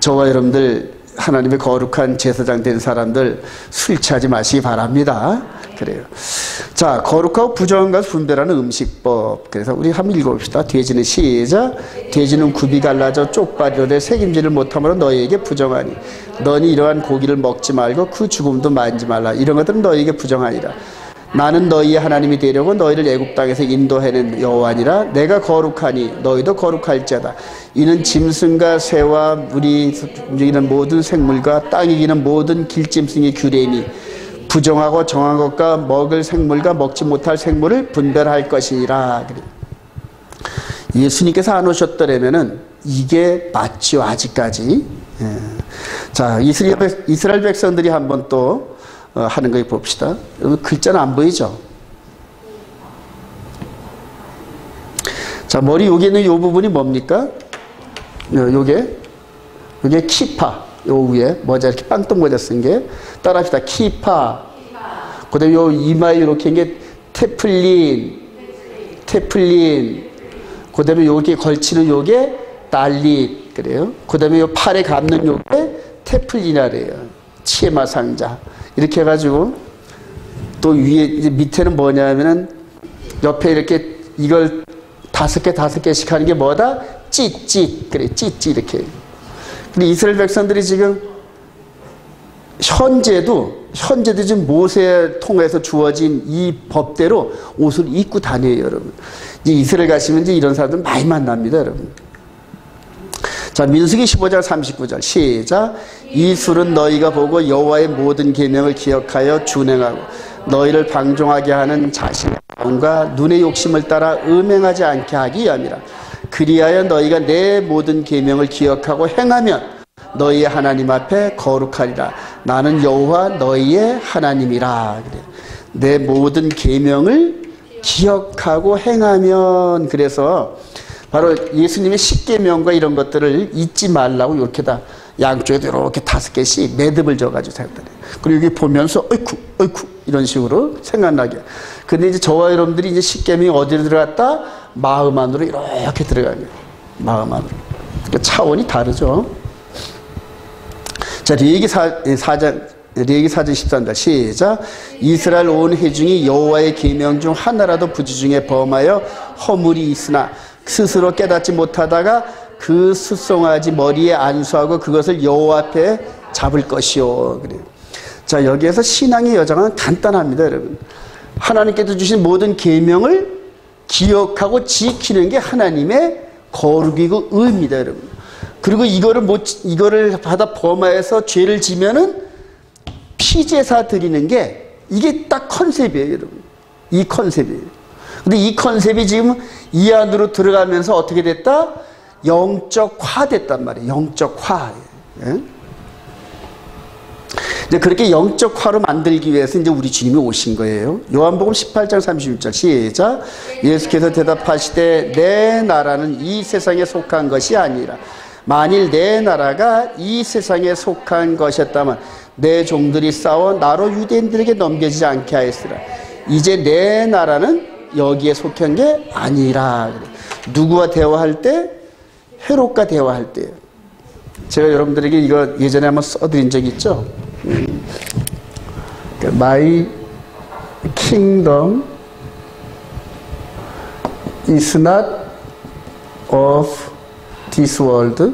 저와 여러분들 하나님의 거룩한 제사장 된 사람들 술 취하지 마시기 바랍니다. 그래요. 자, 거룩하고 부정한 것을 분별하는 음식법. 그래서 우리 한번 읽어봅시다. 돼지는 시작. 돼지는 굽이 갈라져 쪽발이로되 책임지를 못함으로 너희에게 부정하니 너니 이러한 고기를 먹지 말고 그 죽음도 만지 말라. 이런 것들은 너희에게 부정하니라. 나는 너희의 하나님이 되려고 너희를 애굽 땅에서 인도해낸 여호와니라. 내가 거룩하니 너희도 거룩할지어다. 이는 짐승과 새와 물이 움직이는 모든 생물과 땅이 기는 모든 길짐승의 규례이니 부정하고 정한 것과 먹을 생물과 먹지 못할 생물을 분별할 것이니라. 예수님께서 안 오셨더라면은 이게 맞죠, 아직까지. 자, 이스라엘 백성들이 한번 또 하는 거 봅시다. 글자는 안 보이죠? 자, 머리 여기 있는 이 부분이 뭡니까? 요게 키파. 요 위에 모자 이렇게 빵떡 모자 쓴 게 따라합시다. 키파. 그다음에 요 이마에 이렇게 한 게 테플린. 그다음에 여기 걸치는 요게 달릿. 그래요. 그다음에 요 팔에 감는 요게 테플린이래요. 치에마 상자. 이렇게 해가지고 또 위에 이제 밑에는 뭐냐면은 옆에 이렇게 이걸 5개씩 하는 게 뭐다? 찌찌. 그래, 찌찌 이렇게. 근데 이스라엘 백성들이 지금 현재도 지금 모세 통해서 주어진 이 법대로 옷을 입고 다녀요, 여러분. 이제 이스라엘 가시면 이제 이런 사람들 많이 만납니다, 여러분. 자, 민수기 15장 39절 시작. 이 술은 너희가 보고 여호와의 모든 계명을 기억하여 준행하고 너희를 방종하게 하는 자신의 마음과 눈의 욕심을 따라 음행하지 않게 하기 위함이라. 그리하여 너희가 내 모든 계명을 기억하고 행하면 너희의 하나님 앞에 거룩하리라. 나는 여호와 너희의 하나님이라. 그래. 내 모든 계명을 기억하고 행하면, 그래서 바로 예수님의 십계명과 이런 것들을 잊지 말라고 이렇게다 양쪽에도 이렇게 5개씩 매듭을 져가지고 생각해요. 그리고 여기 보면서 어이쿠 이런 식으로 생각나게. 근데 이제 저와 여러분들이 이제 십계명이 어디로 들어갔다? 마음 안으로 이렇게 들어가요. 마음 안으로. 그러니까 차원이 다르죠. 자, 레위기 4장 13절 시작. 이스라엘 온 회중이 여호와의 계명 중 하나라도 부지중에 범하여 허물이 있으나 스스로 깨닫지 못하다가 그 숫송아지 머리에 안수하고 그것을 여호와 앞에 잡을 것이요. 그래요. 자, 여기에서 신앙의 여정은 간단합니다, 여러분. 하나님께서 주신 모든 계명을 기억하고 지키는 게 하나님의 거룩이고 의입니다, 여러분. 그리고 이거를 받아 범하여서 죄를 지면은 피제사 드리는 게 이게 딱 컨셉이에요, 여러분. 이 컨셉이에요. 근데 이 컨셉이 지금 이 안으로 들어가면서 어떻게 됐다? 영적화됐단 말이에요. 영적화. 예? 이제 그렇게 영적화로 만들기 위해서 이제 우리 주님이 오신 거예요. 요한복음 18장 36절 시작. 예수께서 대답하시되 내 나라는 이 세상에 속한 것이 아니라 만일 내 나라가 이 세상에 속한 것이었다면 내 종들이 싸워 나로 유대인들에게 넘겨지지 않게 하였으라. 이제 내 나라는 여기에 속한 게 아니라. 누구와 대화할 때? 헤롯과 대화할 때예요. 제가 여러분들에게 이거 예전에 한번 써드린 적 있죠? My kingdom is not of this world.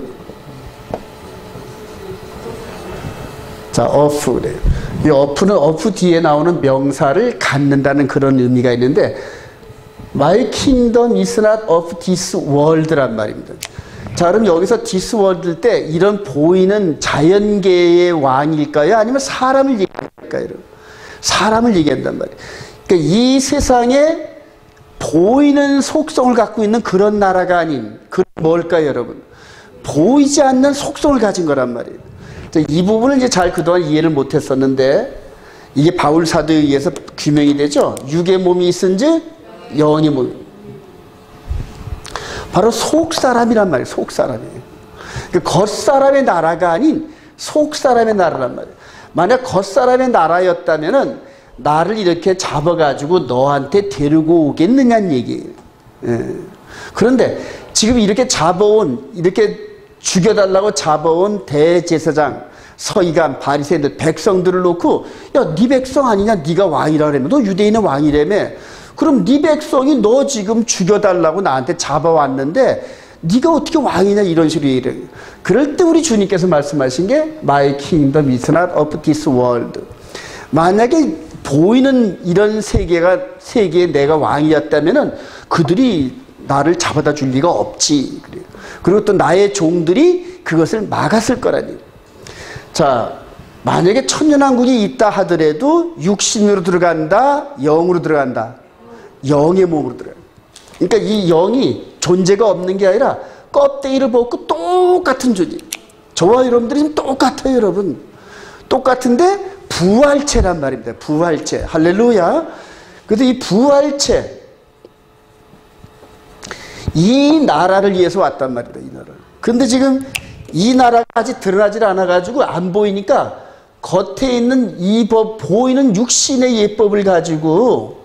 자, of 그래요. 이 of는 of 뒤에 나오는 명사를 갖는다는 그런 의미가 있는데, My kingdom is not of this world란 말입니다. 자, 그럼 여기서 this world 때 이런 보이는 자연계의 왕일까요? 아니면 사람을 얘기할까요? 사람을 얘기한단 말이에요. 그러니까 이 세상에 보이는 속성을 갖고 있는 그런 나라가 아닌, 그건 뭘까요, 여러분? 보이지 않는 속성을 가진 거란 말이에요. 이 부분을 이제 잘 그동안 이해를 못했었는데, 이게 바울 사도에 의해서 규명이 되죠. 육의 몸이 있은지 영의 몸이. 바로 속사람이란 말이에요. 속사람이에요. 겉사람의 나라가 아닌 속사람의 나라란 말이에요. 만약 겉사람의 나라였다면은 나를 이렇게 잡아가지고 너한테 데리고 오겠느냐는 얘기예요. 예. 그런데 지금 이렇게 잡아온, 이렇게 죽여달라고 잡아온 대제사장, 서기관, 바리새인들, 백성들을 놓고, 야, 네 백성 아니냐? 네가 왕이라 그러면, 너 유대인의 왕이라며. 그럼 네 백성이 너 지금 죽여달라고 나한테 잡아왔는데 네가 어떻게 왕이냐, 이런 식으로 얘기를 해요. 그럴 때 우리 주님께서 말씀하신 게 My kingdom is not of this world. 만약에 보이는 이런 세계에 내가 왕이었다면은 그들이 나를 잡아다 줄 리가 없지. 그래요. 그리고 또 나의 종들이 그것을 막았을 거라니. 자, 만약에 천년왕국이 있다 하더라도 육신으로 들어간다, 영으로 들어간다. 영의 몸으로 들어가요. 그러니까 이 영이 존재가 없는 게 아니라 껍데기를 벗고 똑같은 존재. 저와 여러분들이 지금 똑같아요, 여러분. 똑같은데 부활체란 말입니다. 부활체. 할렐루야. 그래서 이 부활체, 이 나라를 위해서 왔단 말입니다. 이 나라를. 근데 지금 이 나라가 아직 드러나질 않아가지고 안 보이니까 겉에 있는 이 법, 보이는 육신의 예법을 가지고,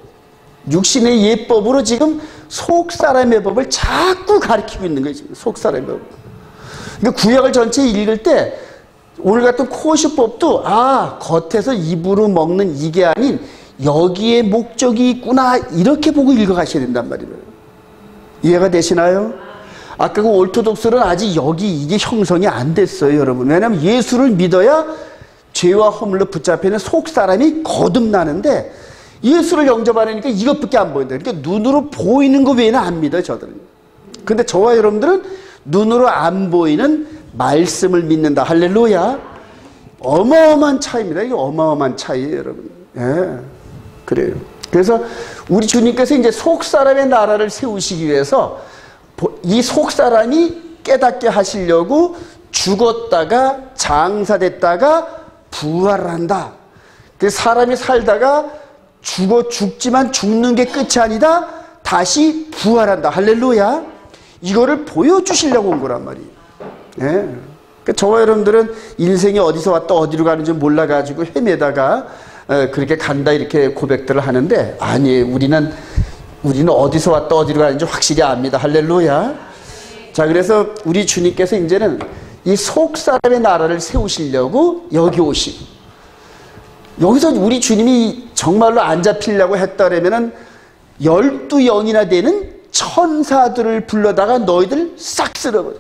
육신의 예법으로 지금 속사람의 법을 자꾸 가르치고 있는 거예요. 지금 속사람의 법. 그러니까 구약을 전체 읽을 때 오늘 같은 코시법도 겉에서 입으로 먹는 이게 아닌 여기에 목적이 있구나, 이렇게 보고 읽어가셔야 된단 말이에요. 이해가 되시나요? 아까 그 올토독스는 아직 여기 이게 형성이 안 됐어요, 여러분. 왜냐하면 예수를 믿어야 죄와 허물로 붙잡히는 속사람이 거듭나는데 예수를 영접하려니까 이것밖에 안 보인다. 그러니까 눈으로 보이는 거 외에는 안 믿어요, 저들은. 근데 저와 여러분들은 눈으로 안 보이는 말씀을 믿는다. 할렐루야. 어마어마한 차이입니다. 이게 어마어마한 차이예요, 여러분. 예. 그래요. 그래서 우리 주님께서 이제 속사람의 나라를 세우시기 위해서 이 속사람이 깨닫게 하시려고 죽었다가 장사됐다가 부활한다. 그 사람이 살다가 죽지만 죽는 게 끝이 아니다. 다시 부활한다. 할렐루야. 이거를 보여주시려고 온 거란 말이에요. 예. 그러니까 저와 여러분들은 인생이 어디서 왔다 어디로 가는지 몰라가지고 헤매다가 그렇게 간다 이렇게 고백들을 하는데, 아니에요. 우리는 어디서 왔다 어디로 가는지 확실히 압니다. 할렐루야. 자, 그래서 우리 주님께서 이제는 이 속사람의 나라를 세우시려고 여기 오시고, 여기서 우리 주님이 정말로 안 잡히려고 했다라면은 12영이나 되는 천사들을 불러다가 너희들 싹 쓸어버려.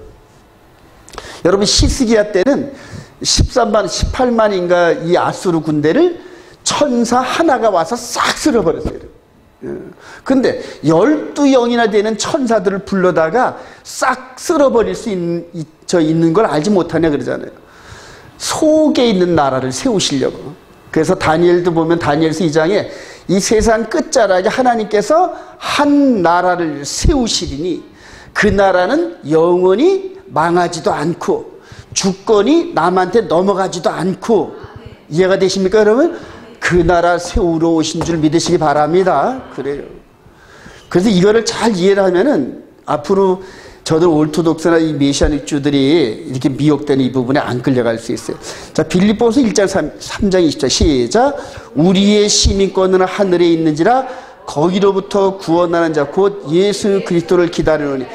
여러분, 히스기야 때는 13만, 18만인가 이 아수르 군대를 천사 하나가 와서 싹 쓸어버렸어요. 근데 12영이나 되는 천사들을 불러다가 싹 쓸어버릴 수 있는 걸 알지 못하냐 그러잖아요. 속에 있는 나라를 세우시려고. 그래서 다니엘도 보면 다니엘서 2장에 이 세상 끝자락에 하나님께서 한 나라를 세우시리니 그 나라는 영원히 망하지도 않고 주권이 남한테 넘어가지도 않고. 이해가 되십니까 여러분? 그 나라 세우러 오신 줄 믿으시기 바랍니다. 그래요. 그래서 이거를 잘 이해를 하면은 앞으로 저들 올토독스나 이 메시아닉주들이 이렇게 미혹되는 이 부분에 안 끌려갈 수 있어요. 자, 빌립보서 1장 3장 20절 시작. 우리의 시민권은 하늘에 있는지라 거기로부터 구원하는 자 곧 예수 그리스도를 기다리노니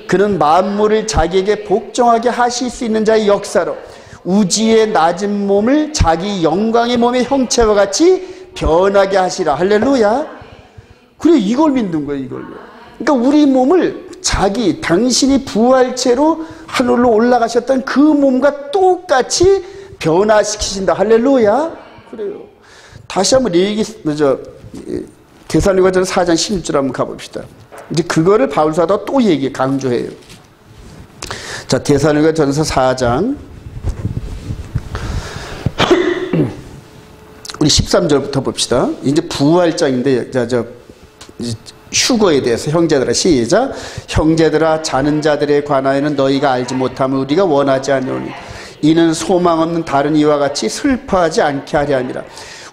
그는 만물을 자기에게 복종하게 하실 수 있는 자의 역사로 우지의 낮은 몸을 자기 영광의 몸의 형체와 같이 변하게 하시라. 할렐루야. 그래, 이걸 믿는 거예요, 이걸로. 그러니까 우리 몸을 당신이 부활체로 하늘로 올라가셨던 그 몸과 똑같이 변화시키신다. 할렐루야. 그래요. 다시 한번 데살로니가전서 4장 16절 한번 가봅시다. 이제 그거를 바울 사도가 또 강조해요. 자, 데살로니가전서 4장 우리 13절부터 봅시다. 이제 부활장인데 휴거에 대해서 형제들아 시작. 형제들아 자는 자들에 관하여는 너희가 알지 못함을 우리가 원하지 않으니 이는 소망 없는 다른 이와 같이 슬퍼하지 않게 하려 함이라.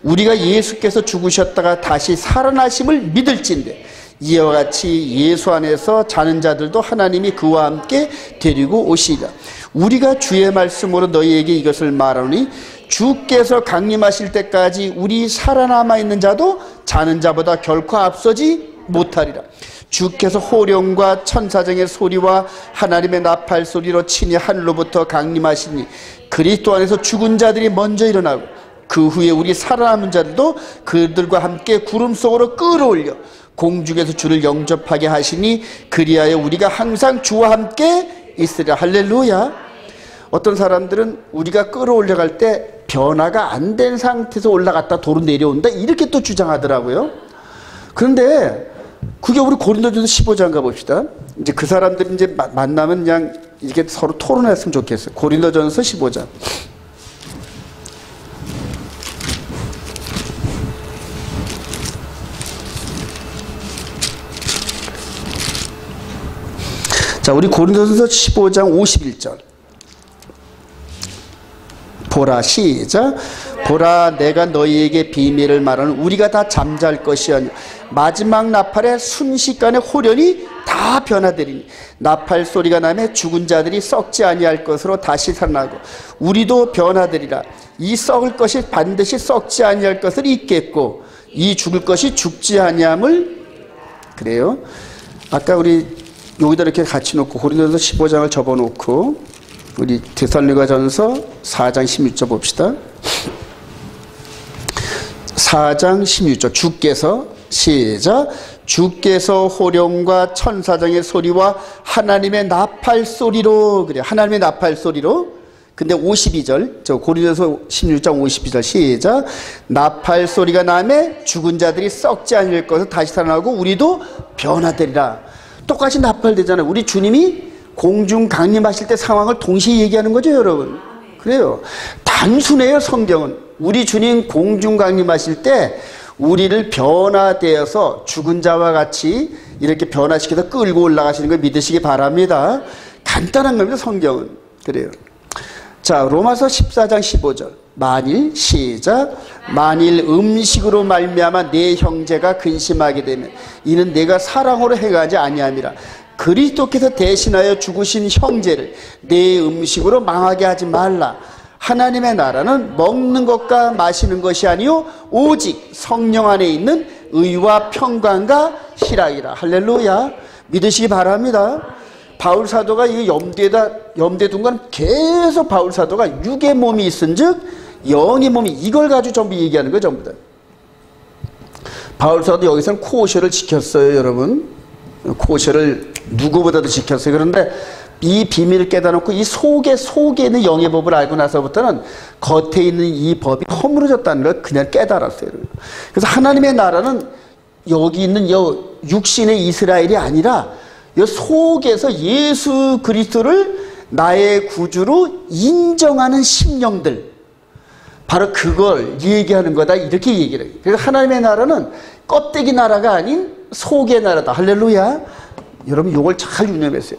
우리가 예수께서 죽으셨다가 다시 살아나심을 믿을진대 이와 같이 예수 안에서 자는 자들도 하나님이 그와 함께 데리고 오시리라. 우리가 주의 말씀으로 너희에게 이것을 말하노니 주께서 강림하실 때까지 우리 살아남아 있는 자도 자는 자보다 결코 앞서지 못하리라. 주께서 호령과 천사장의 소리와 하나님의 나팔 소리로 친히 하늘로부터 강림하시니 그리스도 안에서 죽은 자들이 먼저 일어나고 그 후에 우리 살아남은 자들도 그들과 함께 구름 속으로 끌어올려 공중에서 주를 영접하게 하시니 그리하여 우리가 항상 주와 함께 있으리라. 할렐루야. 어떤 사람들은 우리가 끌어올려갈 때 변화가 안 된 상태에서 올라갔다 도로 내려온다 이렇게 또 주장하더라고요. 그런데 그게 우리 고린도전서 15장 가봅시다. 이제 그 사람들이 이제 만나면 그냥 이렇게 서로 토론했으면 좋겠어요. 고린도전서 15장. 자, 우리 고린도전서 15장 51절. 보라 시작. 보라 내가 너희에게 비밀을 말하는 우리가 다 잠잘 것이오니 마지막 나팔에 순식간에 호련이 다 변화되리니 나팔 소리가 나며 죽은 자들이 썩지 아니할 것으로 다시 살아나고 우리도 변화되리라. 이 썩을 것이 반드시 썩지 아니할 것을 잊겠고 이 죽을 것이 죽지 아니함을. 그래요. 아까 우리 여기다 이렇게 같이 놓고 고린도전서 15장을 접어놓고 우리 데살로니가전서 4장 16절 봅시다. 4장 16절. 주께서 시작. 주께서 호령과 천사장의 소리와 하나님의 나팔 소리로. 그래, 하나님의 나팔 소리로. 근데 52절, 고린도서 16장 52절 시작. 나팔 소리가 나매 죽은 자들이 썩지 않을 것을 다시 살아나고 우리도 변화되리라. 똑같이 나팔되잖아요. 우리 주님이 공중 강림하실 때 상황을 동시에 얘기하는 거죠, 여러분. 그래요. 단순해요, 성경은. 우리 주님 공중 강림하실 때 우리를 변화되어서 죽은 자와 같이 이렇게 변화시켜서 끌고 올라가시는 걸 믿으시기 바랍니다. 간단한 겁니다, 성경은. 그래요. 자, 로마서 14장 15절. 만일 시작. 만일 음식으로 말미암아 내 형제가 근심하게 되면 이는 내가 사랑으로 행하지 아니함이라. 그리스도께서 대신하여 죽으신 형제를 내 음식으로 망하게 하지 말라. 하나님의 나라는 먹는 것과 마시는 것이 아니요 오직 성령 안에 있는 의와 평강과 희락이라. 할렐루야. 믿으시기 바랍니다. 바울 사도가 이 염두에 둔 건 계속 바울 사도가 육의 몸이 있은즉 영의 몸이, 이걸 가지고 전부 얘기하는 거예요, 전부 다. 바울 사도 여기서는 코셔를 지켰어요, 여러분. 코셔를 누구보다도 지켰어요. 그런데 이 비밀을 깨닫고 이 속에 있는 영의 법을 알고 나서부터는 겉에 있는 이 법이 허물어졌다는 걸 그냥 깨달았어요. 그래서 하나님의 나라는 여기 있는 육신의 이스라엘이 아니라 이 속에서 예수 그리스도를 나의 구주로 인정하는 심령들, 바로 그걸 얘기하는 거다, 이렇게 얘기를 해요. 그래서 하나님의 나라는 껍데기 나라가 아닌 속의 나라다. 할렐루야. 여러분 이걸 잘 유념했어요.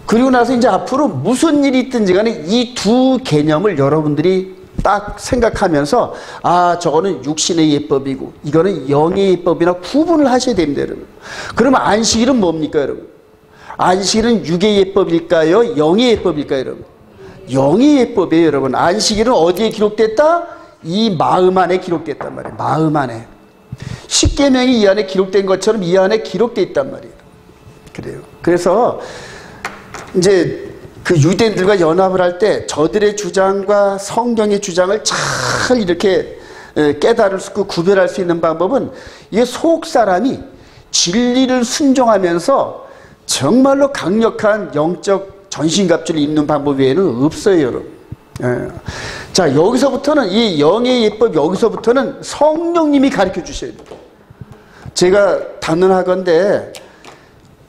그리고 나서 이제 앞으로 무슨 일이 있든지 간에 이 두 개념을 여러분들이 딱 생각하면서, 아, 저거는 육신의 예법이고 이거는 영의 예법이나 구분을 하셔야 됩니다, 여러분. 그러면 안식일은 뭡니까, 여러분? 안식일은 육의 예법일까요? 영의 예법일까요, 여러분? 영의 예법이에요, 여러분. 안식일은 어디에 기록됐다? 이 마음 안에 기록됐단 말이에요. 마음 안에. 십계명이 이 안에 기록된 것처럼 이 안에 기록되어 있단 말이에요. 그래요. 그래서 이제 그 유대인들과 연합을 할 때 저들의 주장과 성경의 주장을 잘 이렇게 깨달을 수 있고 구별할 수 있는 방법은 이 속 사람이 진리를 순종하면서 정말로 강력한 영적 전신갑주를 입는 방법 외에는 없어요, 여러분. 예. 자, 여기서부터는 이 영의 예법, 여기서부터는 성령님이 가르쳐 주셔야 돼요. 제가 단언하건대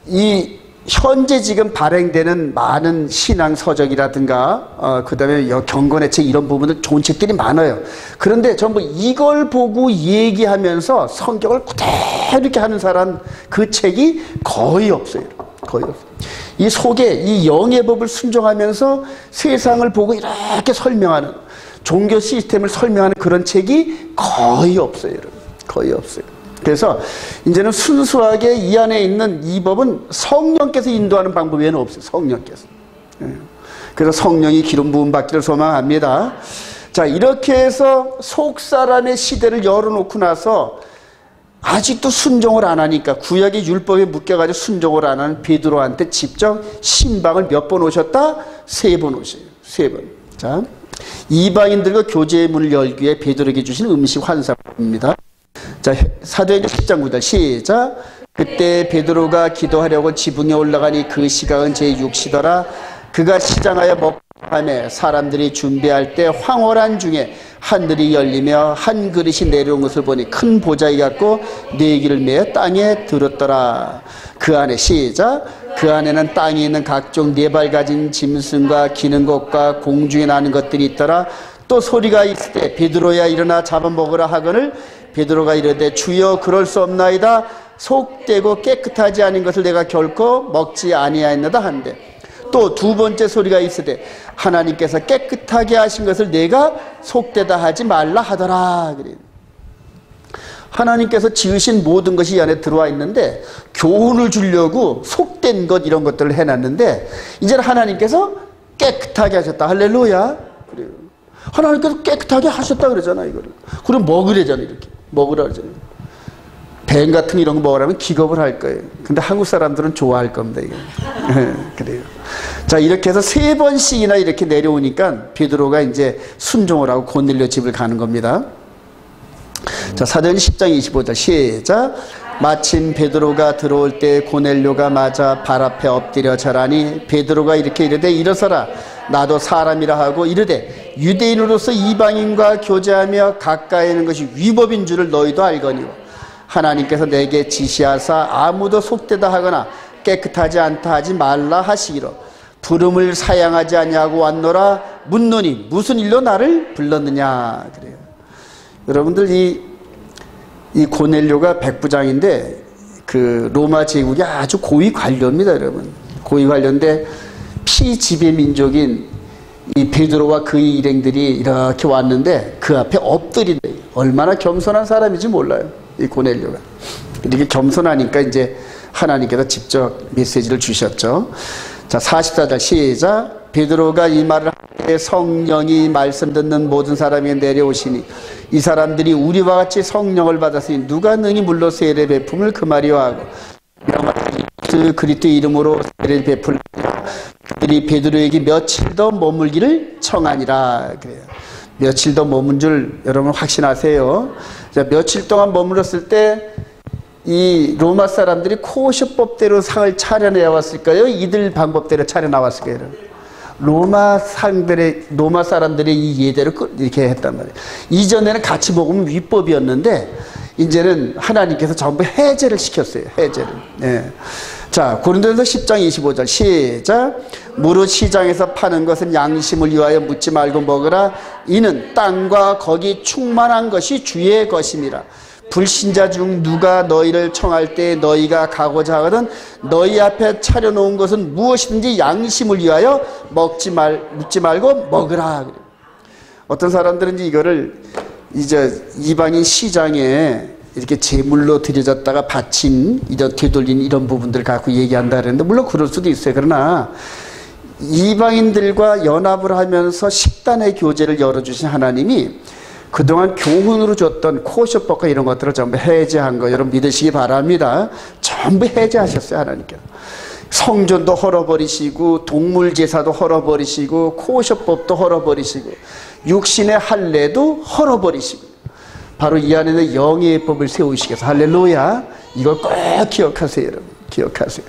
이 현재 지금 발행되는 많은 신앙 서적이라든가 그 다음에 경건의 책, 이런 부분들 좋은 책들이 많아요. 그런데 전부 이걸 보고 얘기하면서 성경을 그대로 이렇게 하는 사람, 그 책이 거의 없어요. 거의 없어요. 이 속에 이 영의 법을 순종하면서 세상을 보고 이렇게 설명하는, 종교 시스템을 설명하는 그런 책이 거의 없어요, 여러분. 거의 없어요. 그래서 이제는 순수하게 이 안에 있는 이 법은 성령께서 인도하는 방법 외에는 없어요. 성령께서. 그래서 성령이 기름 부음 받기를 소망합니다. 자, 이렇게 해서 속 사람의 시대를 열어놓고 나서 아직도 순종을 안 하니까, 구약의 율법에 묶여가지고 순종을 안 하는 베드로한테 직접 신방을 몇 번 오셨다? 3번 오셔요. 3번. 자, 이방인들과 교제의 문을 열기 위해 베드로에게 주신 음식 환상입니다. 자, 사도행전 10장 9절 시작. 그때 베드로가 기도하려고 지붕에 올라가니 그 시각은 제6시더라. 그가 시장하여 먹함에 사람들이 준비할 때 황홀한 중에 하늘이 열리며 한 그릇이 내려온 것을 보니 큰 보자기 같고 네기를 메어 땅에 들었더라. 그 안에 시작. 그 안에는 땅에 있는 각종 네 발 가진 짐승과 기는 것과 공중에 나는 것들이 있더라. 또 소리가 있을 때 베드로야 일어나 잡아먹으라 하거늘 베드로가 이르되 주여 그럴 수 없나이다. 속되고 깨끗하지 않은 것을 내가 결코 먹지 아니하였나이다 한데, 또 두 번째 소리가 있으되 하나님께서 깨끗하게 하신 것을 내가 속되다 하지 말라 하더라. 그래요. 하나님께서 지으신 모든 것이 이 안에 들어와 있는데 교훈을 주려고 속된 것 이런 것들을 해놨는데 이제는 하나님께서 깨끗하게 하셨다. 할렐루야. 그래요. 하나님께서 깨끗하게 하셨다 그러잖아, 이거를. 그럼 먹으래잖아, 이렇게. 먹으라 그러잖아요. 뱀 같은 이런 거 먹으라면 기겁을 할 거예요. 근데 한국 사람들은 좋아할 겁니다, 이거. 그래요. 자, 이렇게 해서 3번씩이나 이렇게 내려오니까 베드로가 이제 순종을 하고 고넬료 집을 가는 겁니다. 자, 사도행전 10장 25절 시작. 마침 베드로가 들어올 때 고넬료가 맞아 발 앞에 엎드려 절하니 베드로가 이렇게 이르되 일어서라. 나도 사람이라 하고 이르되 유대인으로서 이방인과 교제하며 가까이 하는 것이 위법인 줄을 너희도 알거니와 하나님께서 내게 지시하사 아무도 속되다 하거나 깨끗하지 않다 하지 말라 하시기로 부름을 사양하지 아니하고 왔노라. 묻노니 무슨 일로 나를 불렀느냐. 그래요. 여러분들 이 고넬료가 백부장인데 그 로마 제국의 아주 고위 관료입니다, 여러분. 고위 관료인데 피지배 민족인 이 베드로와 그의 일행들이 이렇게 왔는데 그 앞에 엎드리네. 얼마나 겸손한 사람인지 몰라요, 이 고넬료가. 이렇게 겸손하니까 이제 하나님께서 직접 메시지를 주셨죠. 자, 44절 시작. 베드로가 이 말을 할 때 성령이 말씀 듣는 모든 사람이 내려오시니 이 사람들이 우리와 같이 성령을 받았으니 누가 능히 물로 세례 베품을 금하리요 하고 명하되 그리스도 이름으로 세례를 베풀 그들이 베드로에게 며칠 더 머물기를 청하니라. 그래요. 며칠 더 머문 줄 여러분 확신하세요. 자, 며칠 동안 머물렀을 때 이 로마 사람들이 코셔법대로 상을 차려내왔을까요? 이들 방법대로 차려나왔을까요? 로마 사람들의 이 예대로 이렇게 했단 말이에요. 이전에는 같이 먹으면 위법이었는데 이제는 하나님께서 전부 해제를 시켰어요. 해제를. 예. 자, 고린도전서 10장 25절 시작. 무릇 시장에서 파는 것은 양심을 위하여 묻지 말고 먹으라. 이는 땅과 거기 충만한 것이 주의 것임이라. 불신자 중 누가 너희를 청할 때 너희가 가고자 하거든 너희 앞에 차려놓은 것은 무엇이든지 양심을 위하여 묻지 말고 먹으라. 어떤 사람들은 이거를 이제 이방인 시장에 이렇게 제물로 드려졌다가 받침 이런 되돌린 이런 부분들을 갖고 얘기한다 그랬는데 물론 그럴 수도 있어요. 그러나 이방인들과 연합을 하면서 식단의 교제를 열어주신 하나님이 그동안 교훈으로 줬던 코셔법과 이런 것들을 전부 해제한 거 여러분 믿으시기 바랍니다. 전부 해제하셨어요. 하나님께서. 성전도 헐어버리시고 동물 제사도 헐어버리시고 코셔법도 헐어버리시고 육신의 할례도 헐어버리시고 바로 이 안에는 영의 법을 세우시겠어. 할렐루야. 이걸 꼭 기억하세요. 여러분. 기억하세요.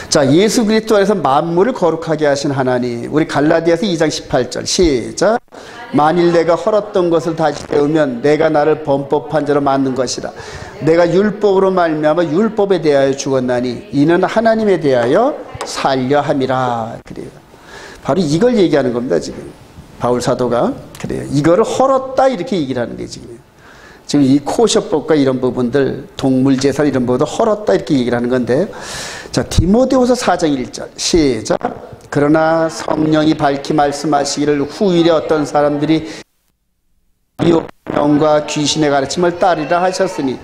자, 예수 그리스도 안에서 만물을 거룩하게 하신 하나님. 우리 갈라디아서 2장 18절 시작. 만일 내가 헐었던 것을 다시 배우면 내가 나를 범법한 자로 만든 것이라. 내가 율법으로 말미암아 율법에 대하여 죽었나니 이는 하나님에 대하여 살려 함이라. 그래요. 바로 이걸 얘기하는 겁니다. 지금 바울 사도가. 그래요. 이거를 헐었다 이렇게 얘기를 하는 게 지금 이 코셔법과 이런 부분들 동물 제사 이런 부분들 헐었다 이렇게 얘기를 하는 건데 자 디모데후서 4장 1절 시작. 그러나 성령이 밝히 말씀하시기를 후일에 어떤 사람들이 미혹과 귀신의 가르침을 따르라 하셨으니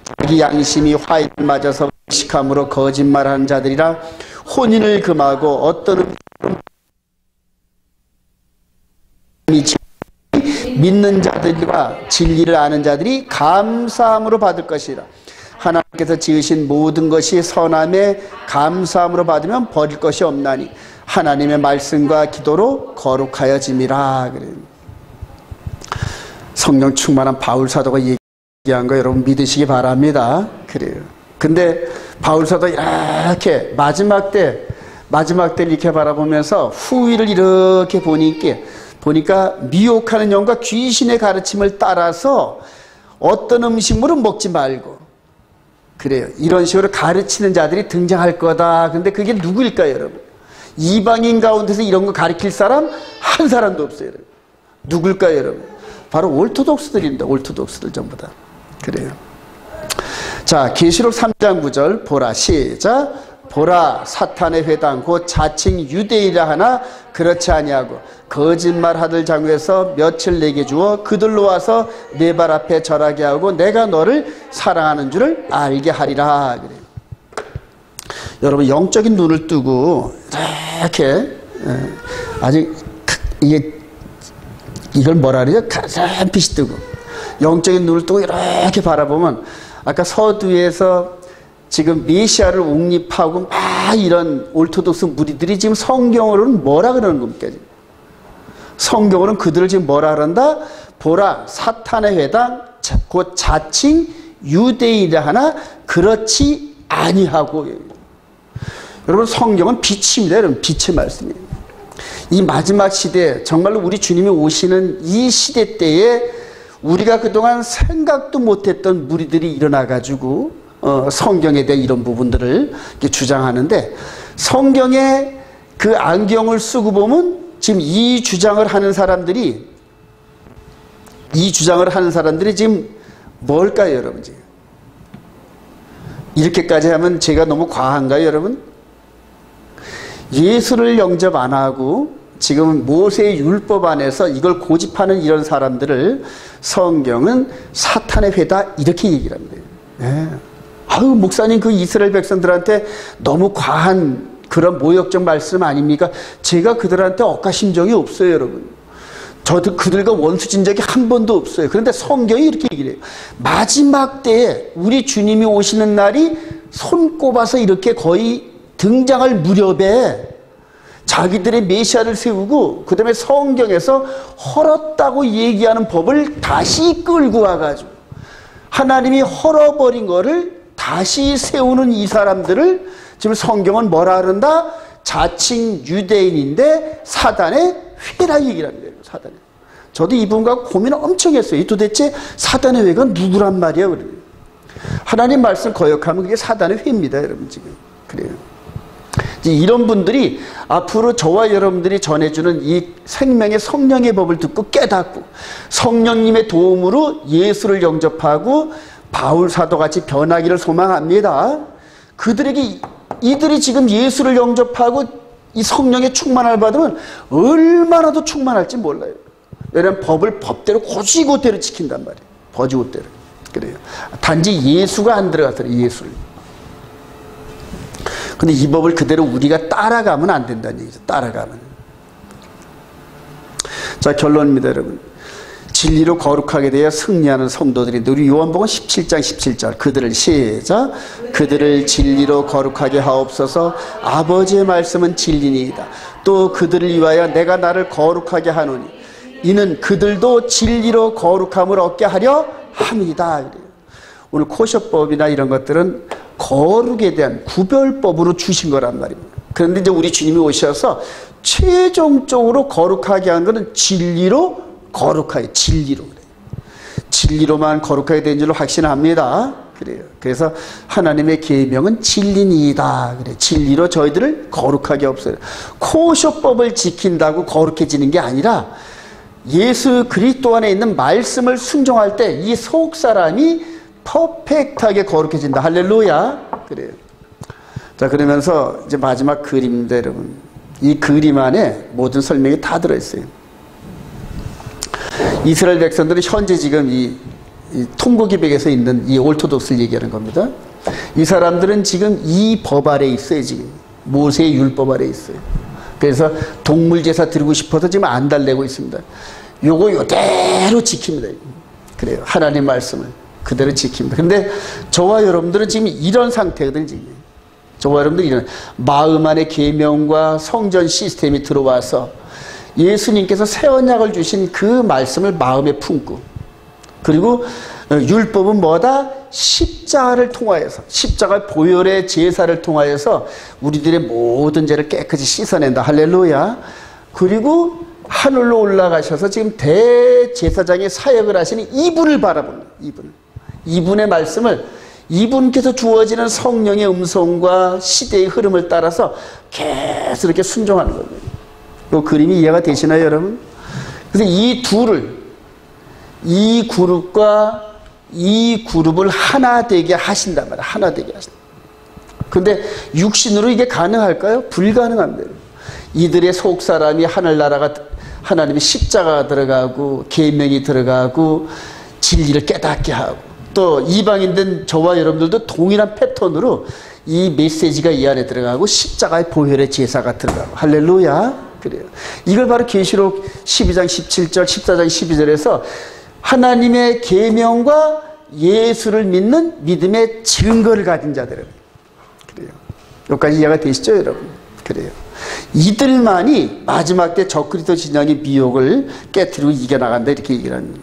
자기 양심이 화인을 맞아서 식함으로 거짓말하는 자들이라. 혼인을 금하고 어떤 믿는 자들과 진리를 아는 자들이 감사함으로 받을 것이라. 하나님께서 지으신 모든 것이 선함에 감사함으로 받으면 버릴 것이 없나니 하나님의 말씀과 기도로 거룩하여짐이라. 그래요. 성령 충만한 바울 사도가 얘기한 거 여러분 믿으시기 바랍니다. 그래요. 근데 바울 사도 이렇게 마지막 때 이렇게 바라보면서 후일을 이렇게 보니까 미혹하는 영과 귀신의 가르침을 따라서 어떤 음식물은 먹지 말고 그래요. 이런 식으로 가르치는 자들이 등장할 거다. 근데 그게 누구일까요, 여러분? 이방인 가운데서 이런 거 가르칠 사람 한 사람도 없어요, 여러분. 누굴까요, 여러분? 바로 올토독스들입니다. 올토독스들 전부 다. 그래요. 자, 계시록 3장 9절 보라 시작. 보라 사탄의 회당 곧 자칭 유대이라 하나 그렇지 아니하고 거짓말하들 장외에서 며칠 내게 주어 그들로 와서 내 발 앞에 절하게 하고 내가 너를 사랑하는 줄을 알게 하리라. 그래요. 여러분 영적인 눈을 뜨고 이렇게 아직 이걸 뭐라 그래요? 가슴빛이 뜨고 영적인 눈을 뜨고 이렇게 바라보면 아까 서두에서 지금 메시아를 옹립하고 막 이런 올토독스 무리들이 지금 성경으로는 뭐라 그러는 겁니까? 성경으로는 그들을 지금 뭐라 그런다? 보라 사탄의 회당 곧 자칭 유대인이라 하나 그렇지 아니하고. 여러분 성경은 빛입니다. 여러분 빛의 말씀이에요. 이 마지막 시대 정말로 우리 주님이 오시는 이 시대 때에 우리가 그동안 생각도 못했던 무리들이 일어나가지고 성경에 대한 이런 부분들을 주장하는데 성경에 그 안경을 쓰고 보면 지금 이 주장을 하는 사람들이 지금 뭘까요, 여러분? 지금 이렇게까지 하면 제가 너무 과한가요, 여러분? 예수를 영접 안 하고 지금 모세의 율법 안에서 이걸 고집하는 이런 사람들을 성경은 사탄의 회다 이렇게 얘기를 합니다. 네. 아유 목사님 그 이스라엘 백성들한테 너무 과한 그런 모욕적 말씀 아닙니까? 제가 그들한테 억하신 적이 없어요, 여러분. 저도 그들과 원수진 적이 한 번도 없어요. 그런데 성경이 이렇게 얘기를 해요. 마지막 때에 우리 주님이 오시는 날이 손꼽아서 이렇게 거의 등장할 무렵에 자기들의 메시아를 세우고 그 다음에 성경에서 헐었다고 얘기하는 법을 다시 끌고 와가지고 하나님이 헐어버린 거를 다시 세우는 이 사람들을 지금 성경은 뭐라 그런다? 자칭 유대인인데 사단의 회랑이라는 거예요. 사단의. 저도 이분과 고민을 엄청 했어요. 도대체 사단의 회가 누구란 말이야. 그래요. 하나님 말씀 거역하면 그게 사단의 회입니다. 여러분 지금. 그래요. 이런 분들이 앞으로 저와 여러분들이 전해주는 이 생명의 성령의 법을 듣고 깨닫고 성령님의 도움으로 예수를 영접하고 바울 사도같이 변하기를 소망합니다. 그들에게 이들이 지금 예수를 영접하고 이 성령의 충만을 받으면 얼마나 더 충만할지 몰라요. 왜냐하면 법을 법대로 곧이곧대로 지킨단 말이에요. 곧이곧대로. 그래요. 단지 예수가 안 들어갔더래요. 예수를. 근데 이 법을 그대로 우리가 따라가면 안 된다는 얘기죠. 따라가면. 자, 결론입니다, 여러분. 진리로 거룩하게 되어 승리하는 성도들인데 우리 요한복음 17장 17절 그들을 시작. 그들을 진리로 거룩하게 하옵소서. 아버지의 말씀은 진리니이다. 또 그들을 위하여 내가 나를 거룩하게 하노니 이는 그들도 진리로 거룩함을 얻게 하려 함이다. 오늘 코셔법이나 이런 것들은 거룩에 대한 구별법으로 주신 거란 말입니다. 그런데 이제 우리 주님이 오셔서 최종적으로 거룩하게 한 것은 진리로 거룩하게, 진리로 그래요. 진리로만 거룩하게 된 줄로 확신합니다. 그래요. 그래서 하나님의 계명은 진리니이다. 그래. 진리로 저희들을 거룩하게 없어요. 코셔법을 지킨다고 거룩해지는 게 아니라 예수 그리스도 안에 있는 말씀을 순종할 때 이 속 사람이 퍼펙트하게 거룩해진다. 할렐루야. 그래요. 자, 그러면서 이제 마지막 그림입니다, 여러분. 이 그림 안에 모든 설명이 다 들어있어요. 이스라엘 백성들은 현재 지금 이 통곡기백에서 있는 이 올토독스를 얘기하는 겁니다. 이 사람들은 지금 이 법 아래 있어요, 지금. 모세의 율법 아래 있어요. 그래서 동물 제사 드리고 싶어서 지금 안 달래고 있습니다. 요거 이대로 지킵니다. 그래요. 하나님 말씀을 그대로 지킵니다. 근데 저와 여러분들은 지금 이런 상태거든요, 지금. 저와 여러분들이 이런 마음 안에 계명과 성전 시스템이 들어와서 예수님께서 새 언약을 주신 그 말씀을 마음에 품고 그리고 율법은 뭐다? 십자가를 통하여서 십자가 보혈의 제사를 통하여서 우리들의 모든 죄를 깨끗이 씻어낸다. 할렐루야. 그리고 하늘로 올라가셔서 지금 대제사장의 사역을 하시는 이분을 바라봅니다. 이분의 말씀을 이분께서 주어지는 성령의 음성과 시대의 흐름을 따라서 계속 이렇게 순종하는 겁니다. 이 그림이 이해가 되시나요, 여러분? 그래서 이 둘을, 이 그룹과 이 그룹을 하나 되게 하신단 말이에요. 하나 되게 하신다. 근데 육신으로 이게 가능할까요? 불가능합니다. 이들의 속 사람이 하늘나라가 하나님의 십자가가 들어가고 계명이 들어가고 진리를 깨닫게 하고 또 이방인된 저와 여러분들도 동일한 패턴으로 이 메시지가 이 안에 들어가고 십자가의 보혈의 제사가 들어가고 할렐루야. 그래요. 이걸 바로 계시록 12장 17절 14장 12절에서 하나님의 계명과 예수를 믿는 믿음의 증거를 가진 자들은 그래요. 여기까지 이해가 되시죠, 여러분? 그래요. 이들만이 마지막 때 적그리스도 진영의 미혹을 깨트리고 이겨나간다 이렇게 얘기를 합니다.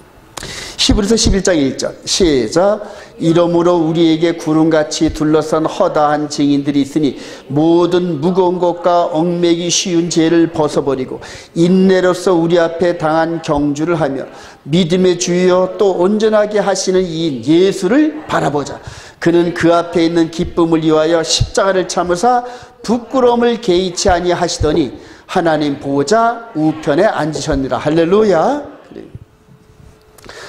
히브리서 11장 1절 시작. 이러므로 우리에게 구름같이 둘러싼 허다한 증인들이 있으니 모든 무거운 것과 얽매기 쉬운 죄를 벗어버리고 인내로서 우리 앞에 당한 경주를 하며 믿음의 주여 또 온전하게 하시는 이인 예수를 바라보자. 그는 그 앞에 있는 기쁨을 위하여 십자가를 참으사 부끄러움을 개의치 아니하시더니 하나님 보좌 우편에 앉으셨느라. 할렐루야.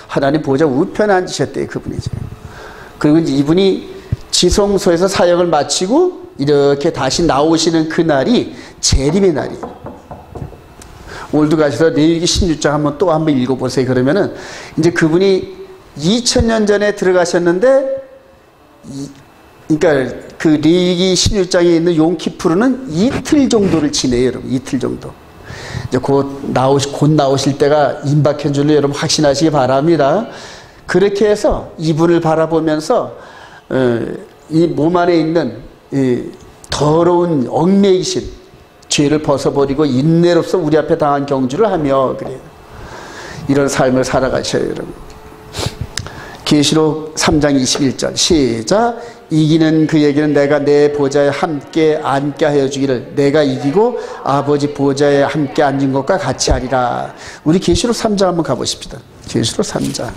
하나님 보좌 우편에 앉으셨대요. 그분이죠. 그리고 이제 이분이 지성소에서 사역을 마치고 이렇게 다시 나오시는 그날이 재림의 날이에요. 오늘도 가셔서 레위기 16장 한번 읽어보세요. 그러면은 이제 그분이 2000년 전에 들어가셨는데 그러니까 그 레위기 16장에 있는 용키푸르는 이틀 정도를 지내요, 여러분. 이틀 정도. 이제 곧 나오실 때가 임박한 줄로 여러분 확신하시기 바랍니다. 그렇게 해서 이분을 바라보면서 이 몸 안에 있는 이 더러운 얽매이신 죄를 벗어버리고 인내로서 우리 앞에 당한 경주를 하며 그래요. 이런 삶을 살아가셔요, 여러분. 계시록 3장 21절 시작. 이기는 그에게는 내가 내 보좌에 함께 앉게 하여 주기를 내가 이기고 아버지 보좌에 함께 앉은 것과 같이 하리라. 우리 계시록 3장 한번 가보십시다. 계시록 3장.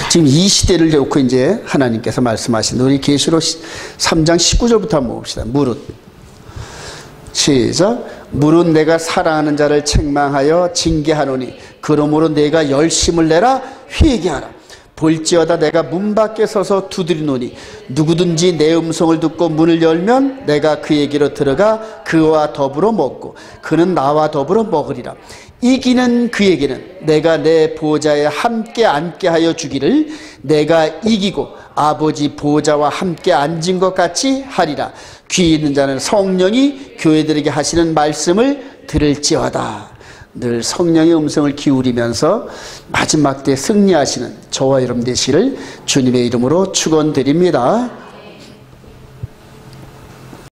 지금 이 시대를 놓고 이제 하나님께서 말씀하신 우리 계시록 3장 19절부터 한번 봅시다. 무릇 시작. 무릇 내가 사랑하는 자를 책망하여 징계하노니 그러므로 내가 열심을 내라 회개하라. 볼지어다 내가 문 밖에 서서 두드리노니 누구든지 내 음성을 듣고 문을 열면 내가 그에게로 들어가 그와 더불어 먹고 그는 나와 더불어 먹으리라. 이기는 그에게는 내가 내 보좌에 함께 앉게 하여 주기를 내가 이기고 아버지 보좌와 함께 앉은 것 같이 하리라. 귀 있는 자는 성령이 교회들에게 하시는 말씀을 들을지어다. 늘 성령의 음성을 기울이면서 마지막 때 승리하시는 저와 여러분 되시기를 주님의 이름으로 축원드립니다.